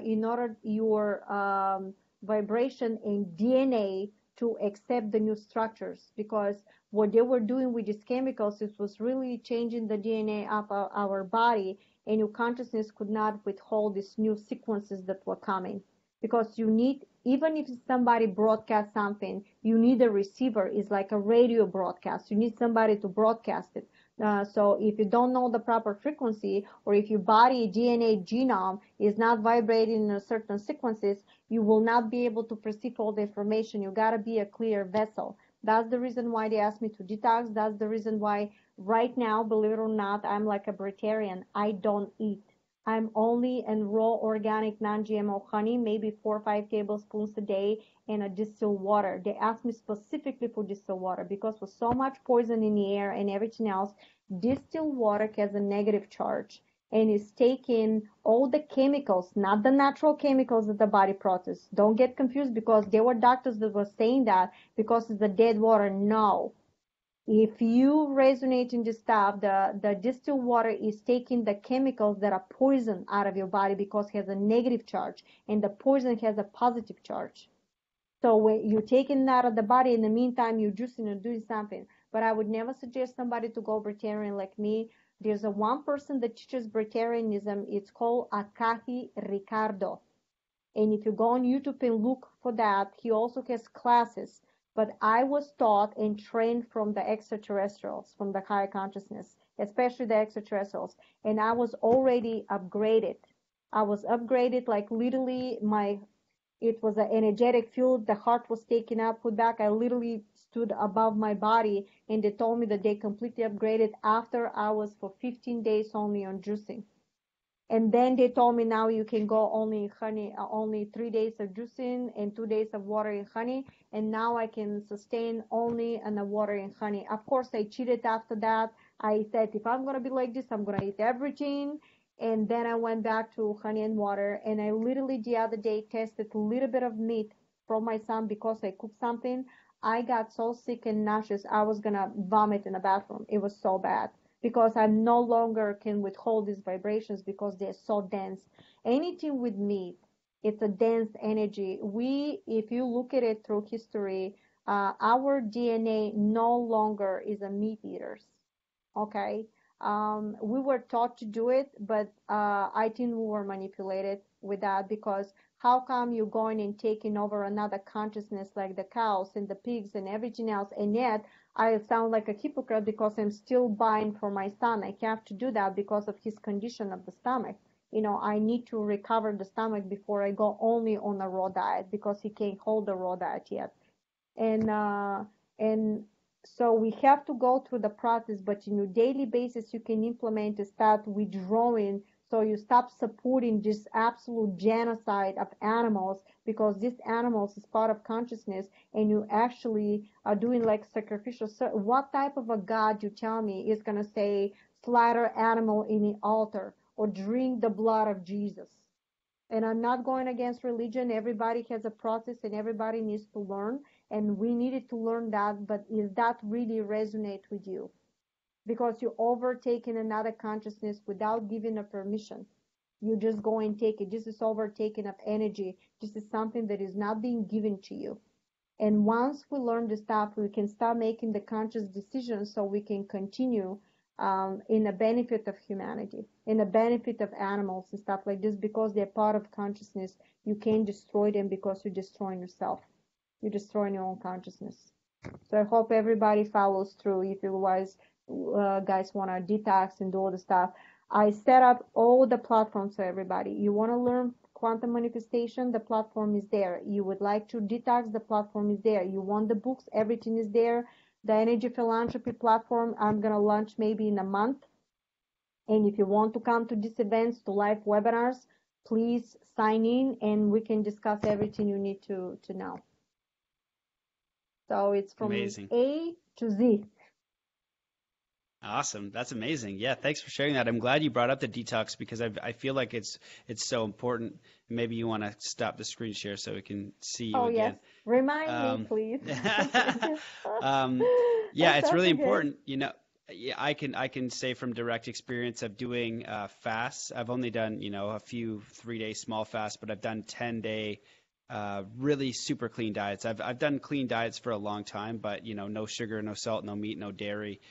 in order your vibration and DNA to accept the new structures. Because what they were doing with these chemicals, it was really changing the DNA of our body, and your consciousness could not withhold these new sequences that were coming. Because you need, even if somebody broadcasts something, you need a receiver. It's like a radio broadcast. You need somebody to broadcast it. So if you don't know the proper frequency, or if your body DNA genome is not vibrating in certain sequences, you will not be able to perceive all the information. You got to be a clear vessel. That's the reason why they asked me to detox. That's the reason why right now, believe it or not, I'm like a Breitarian. I don't eat. I'm only in raw organic non-GMO honey, maybe 4 or 5 tablespoons a day, and a distilled water. They asked me specifically for distilled water, because with so much poison in the air and everything else, distilled water has a negative charge, and is taking all the chemicals, not the natural chemicals that the body processes. Don't get confused, because there were doctors that were saying that because it's the dead water. No. If you resonate in this stuff, the distilled water is taking the chemicals that are poison out of your body, because it has a negative charge, and the poison has a positive charge. So when you're taking it out of the body, in the meantime, you're juicing or doing something. but I would never suggest somebody to go vegetarian like me. There's a one person that teaches vegetarianism. It's called Akahi Ricardo. And if you go on YouTube and look for that, he also has classes. But I was taught and trained from the extraterrestrials, from the higher consciousness, especially the extraterrestrials. And I was already upgraded. I was upgraded, like literally it was an energetic field. The heart was taken up, put back. I literally stood above my body, and they told me that they completely upgraded after I was for 15 days only on juicing. And then they told me now you can go only honey, only 3 days of juicing and 2 days of water and honey. And now I can sustain only on the water and honey. Of course, I cheated after that. I said, if I'm going to be like this, I'm going to eat everything. And then I went back to honey and water. And I literally the other day tested a little bit of meat from my son because I cooked something. I got so sick and nauseous, I was going to vomit in the bathroom. It was so bad because I no longer can withhold these vibrations because they're so dense. Anything with meat, it's a dense energy. If you look at it through history, our DNA no longer is a meat eaters. Okay. We were taught to do it, but I think we were manipulated with that because how come you're going and taking over another consciousness like the cows and the pigs and everything else, and yet I sound like a hypocrite because I'm still buying for my son. I have to do that because of his condition of the stomach. I need to recover the stomach before I go only on a raw diet because he can't hold the raw diet yet. And so we have to go through the process, but in your daily basis you can implement to start withdrawing, so you stop supporting this absolute genocide of animals because these animals is part of consciousness, and you actually are doing like sacrificial. What type of a god, you tell me, is going to say slaughter animal in the altar or drink the blood of Jesus? And I'm not going against religion. Everybody has a process and everybody needs to learn. And we needed to learn that, but is that really resonate with you? Because you're overtaking another consciousness without giving a permission. You just go and take it. This is overtaking of energy. This is something that is not being given to you. And once we learn this stuff, we can start making the conscious decisions so we can continue in the benefit of humanity, in the benefit of animals and stuff like this, because they're part of consciousness. You can't destroy them because you're destroying yourself. You're destroying your own consciousness. So I hope everybody follows through. If you guys want to detox and do all the stuff, I set up all the platforms for everybody. You want to learn quantum manifestation, the platform is there. You would like to detox, the platform is there. You want the books, everything is there. The energy philanthropy platform, I'm going to launch maybe in a month. And if you want to come to these events, to live webinars, please sign in and we can discuss everything you need to know. So it's from Amazing. A to Z. Awesome. That's amazing. Yeah, thanks for sharing that. I'm glad you brought up the detox because I feel like it's so important. Maybe you want to stop the screen share so we can see you again. Yes. Remind me, please. Yeah, it's really important. Yeah, I can say from direct experience of doing fasts. I've only done, a few 3-day small fasts, but I've done 10-day really super clean diets. I've done clean diets for a long time, but no sugar, no salt, no meat, no dairy,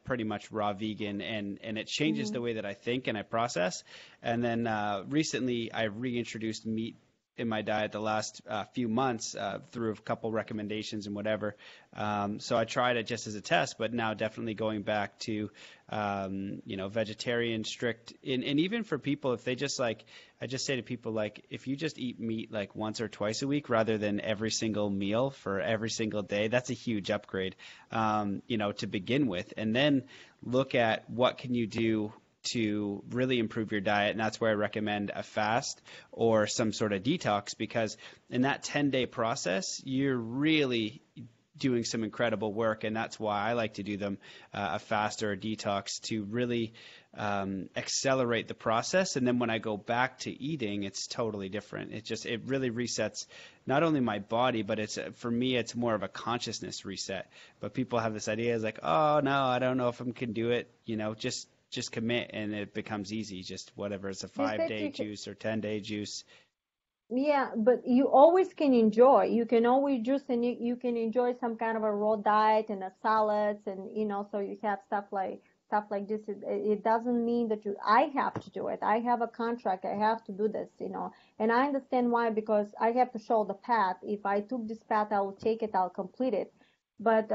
pretty much raw vegan, and it changes the way that I think and I process. And then recently I reintroduced meat in my diet the last few months through a couple recommendations and whatever. So I tried it just as a test, but now definitely going back to, vegetarian strict. And even for people, if they just I just say to people, if you just eat meat once or twice a week rather than every single meal for every single day, that's a huge upgrade, to begin with. And then look at what can you do to really improve your diet, and that's where I recommend a fast or some sort of detox, because in that 10-day process, you're really doing some incredible work, and that's why I like to do them, a fast or a detox, to really accelerate the process. And then when I go back to eating, it's totally different. It really resets not only my body, but for me, it's more of a consciousness reset. But people have this idea, it's oh no, I don't know if I can do it, just commit and it becomes easy. Just whatever, it's a 5-day juice or 10-day juice. Yeah, but you always can enjoy. You can always juice, and you can enjoy some kind of a raw diet and a salads, and so you have stuff like this. It doesn't mean that I have to do it. I have a contract. I have to do this. And I understand why, because I have to show the path. If I took this path, I will take it. I'll complete it. But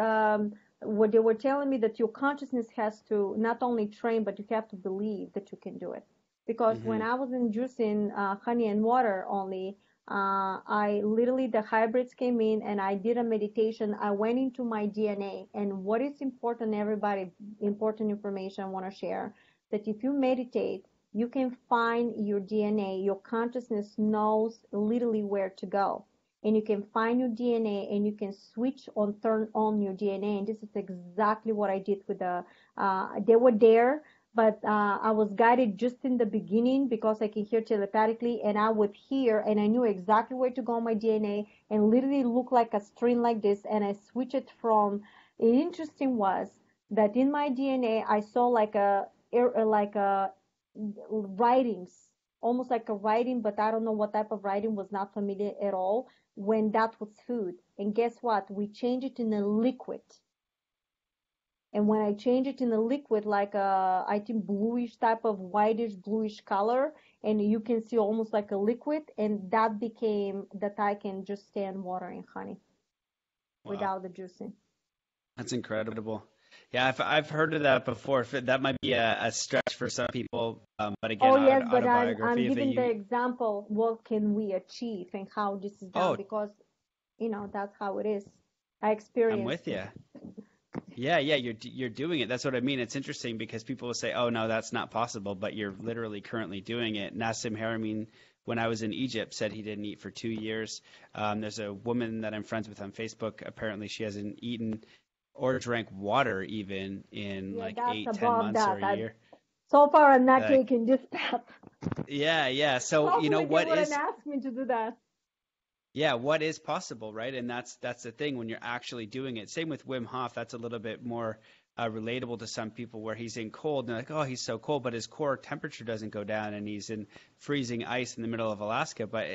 what they were telling me, that your consciousness has to not only train, but you have to believe that you can do it. Because when Hmm. I was inducing honey and water only, I literally, the hybrids came in and I did a meditation. I went into my DNA, and what is important, everybody, important information I want to share, that if you meditate, you can find your DNA. Your consciousness knows literally where to go. And you can find your DNA, and you can switch on, turn on your DNA. And this is exactly what I did with they were there, but I was guided just in the beginning, because I can hear telepathically, and I would hear, and I knew exactly where to go on my DNA, and literally look like a string like this, and I switch it from. Interesting was that in my DNA I saw like a writings, almost like a writing, but I don't know what type of writing, was not familiar at all, when that was food. And guess what? We change it in a liquid, and when I change it in a liquid, like I think bluish type of whitish bluish color, and you can see almost like a liquid, and that became that I can just stand water and honey Wow, without the juicing. that's incredible. Yeah, I've heard of that before. That might be a stretch for some people, but again, Oh yes, but I'm autobiography. If giving the you, example, what can we achieve and how this is done, oh, because that's how it is. I I'm experienced with it. you. Yeah, yeah, you're doing it. That's what I mean. It's interesting because people will say, "Oh no, that's not possible," but you're literally currently doing it. Nassim Haramein, when I was in Egypt, said he didn't eat for 2 years. There's a woman that I'm friends with on Facebook. Apparently, she hasn't eaten or drank water even in Yeah, like that's eight, 10 above months or that. a year. So far I'm not Like, taking this path. yeah, yeah. So Hopefully they what wouldn't is ask me to do that. Yeah, what is possible, right? And that's the thing when you're actually doing it. Same with Wim Hof. That's a little bit more relatable to some people, where he's in cold and they're like, oh, he's so cold, but his core temperature doesn't go down, and he's in freezing ice in the middle of Alaska, but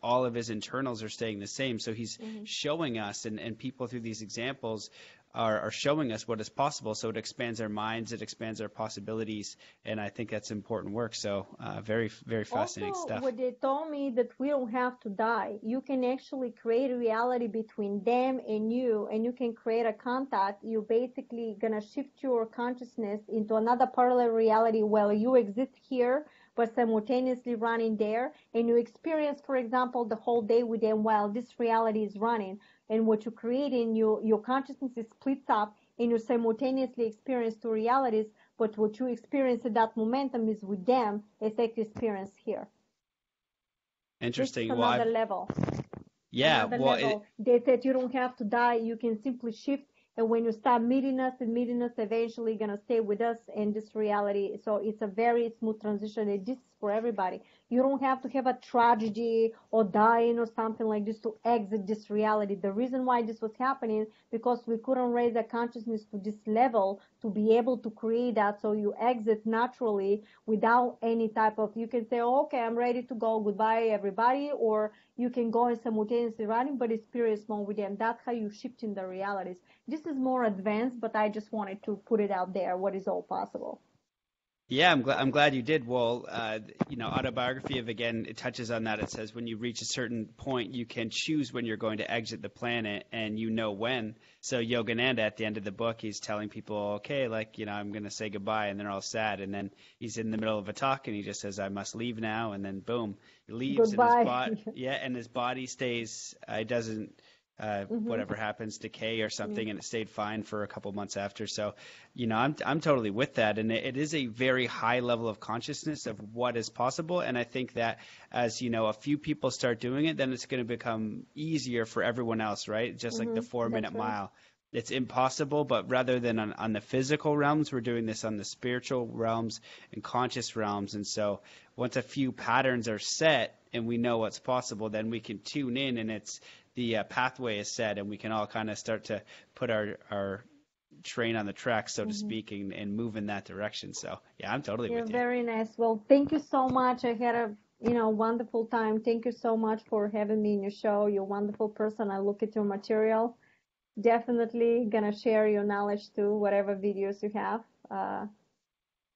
all of his internals are staying the same. So he's Hmm. showing us, and people through these examples are showing us what is possible. So it expands our minds, it expands our possibilities, and I think that's important work. So very, very fascinating Also, stuff. what they told me, that we don't have to die. You can actually create a reality between them and you can create a contact. You're basically gonna shift your consciousness into another parallel reality where you exist here, but simultaneously running there, and you experience, for example, the whole day with them while this reality is running. And what you're creating, your consciousness is splits up, and you simultaneously experience two realities, but what you experience at that momentum is with them, it's like experience here. This is Interesting. Well, another level. yeah, Another well, level. They said you don't have to die. You can simply shift. And when you start meeting us, eventually you're gonna stay with us in this reality. So it's a very smooth transition. And this is for everybody. You don't have to have a tragedy or dying or something like this to exit this reality. The reason why this was happening, because we couldn't raise our consciousness to this level to be able to create that. So you exit naturally without any type of. You can say, oh, okay, I'm ready to go. Goodbye, everybody, or you can go and simultaneously running, but experience more with them. That's how you shift in the realities. This is more advanced, but I just wanted to put it out there. What is all possible? yeah, I'm glad you did. Well, autobiography of again, it touches on that. It says when you reach a certain point, you can choose when you're going to exit the planet, and you know when. So Yogananda at the end of the book, he's telling people, okay, like I'm going to say goodbye, and they're all sad, and then he's in the middle of a talk, and he just says, I must leave now, and then boom, he leaves, and Goodbye. his body stays. It doesn't. Hmm. Whatever happens, decay or Yeah. something, and it stayed fine for a couple months after. So, I'm totally with that, and it is a very high level of consciousness of what is possible. And I think that as a few people start doing it, then it's going to become easier for everyone else, right? Just like the Hmm. 4 minute That's right. mile. It's impossible, but rather than on the physical realms, we're doing this on the spiritual realms and conscious realms. And so once a few patterns are set and we know what's possible, then we can tune in, and it's the pathway is set, and we can all kind of start to put our train on the track, so to Hmm. speak, and move in that direction. So, yeah, I'm totally Yeah, with you. very nice. Well, thank you so much. I had a wonderful time. Thank you so much for having me in your show. You're a wonderful person. I look at your material. Definitely gonna share your knowledge too, whatever videos you have.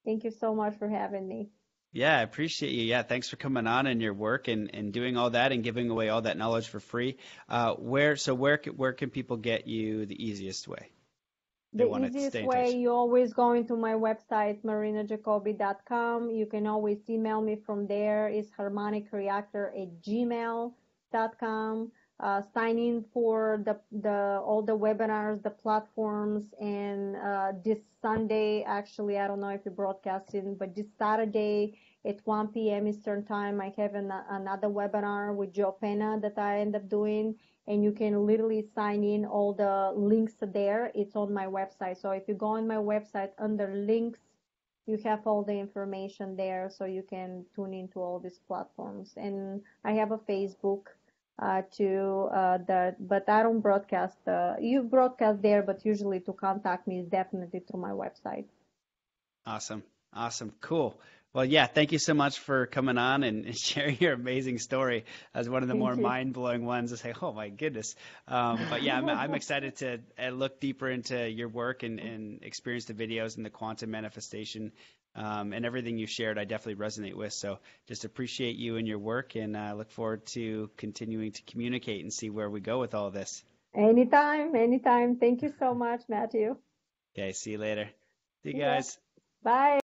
Thank you so much for having me. Yeah, I appreciate you. Yeah, thanks for coming on and your work and doing all that and giving away all that knowledge for free. Where can people get you the easiest way? They The want to stay easiest in way, touch. you always go into my website, marinajacobi.com. You can always email me from there. It's harmonicreactor@gmail.com. Sign in for the all the webinars, the platforms, and this Sunday, actually, I don't know if you're broadcasting, but this Saturday at 1 p.m. Eastern Time, I have another webinar with Joe Pena that I end up doing, and you can literally sign in. All the links are there. It's on my website. So if you go on my website under links, you have all the information there, so you can tune into all these platforms. And I have a Facebook too, but I don't broadcast. You broadcast there, but usually to contact me is definitely through my website. Awesome. Awesome. Cool. Well, yeah, thank you so much for coming on and sharing your amazing story as one of the more Thank you. mind-blowing ones to say, oh my goodness. But yeah, I'm excited to look deeper into your work and experience the videos and the quantum manifestation and everything you shared. I definitely resonate with. So just appreciate you and your work, and look forward to continuing to communicate and see where we go with all of this. Anytime, anytime. Thank you so much, Matthew. Okay, see you later. See you See ya. guys. Bye.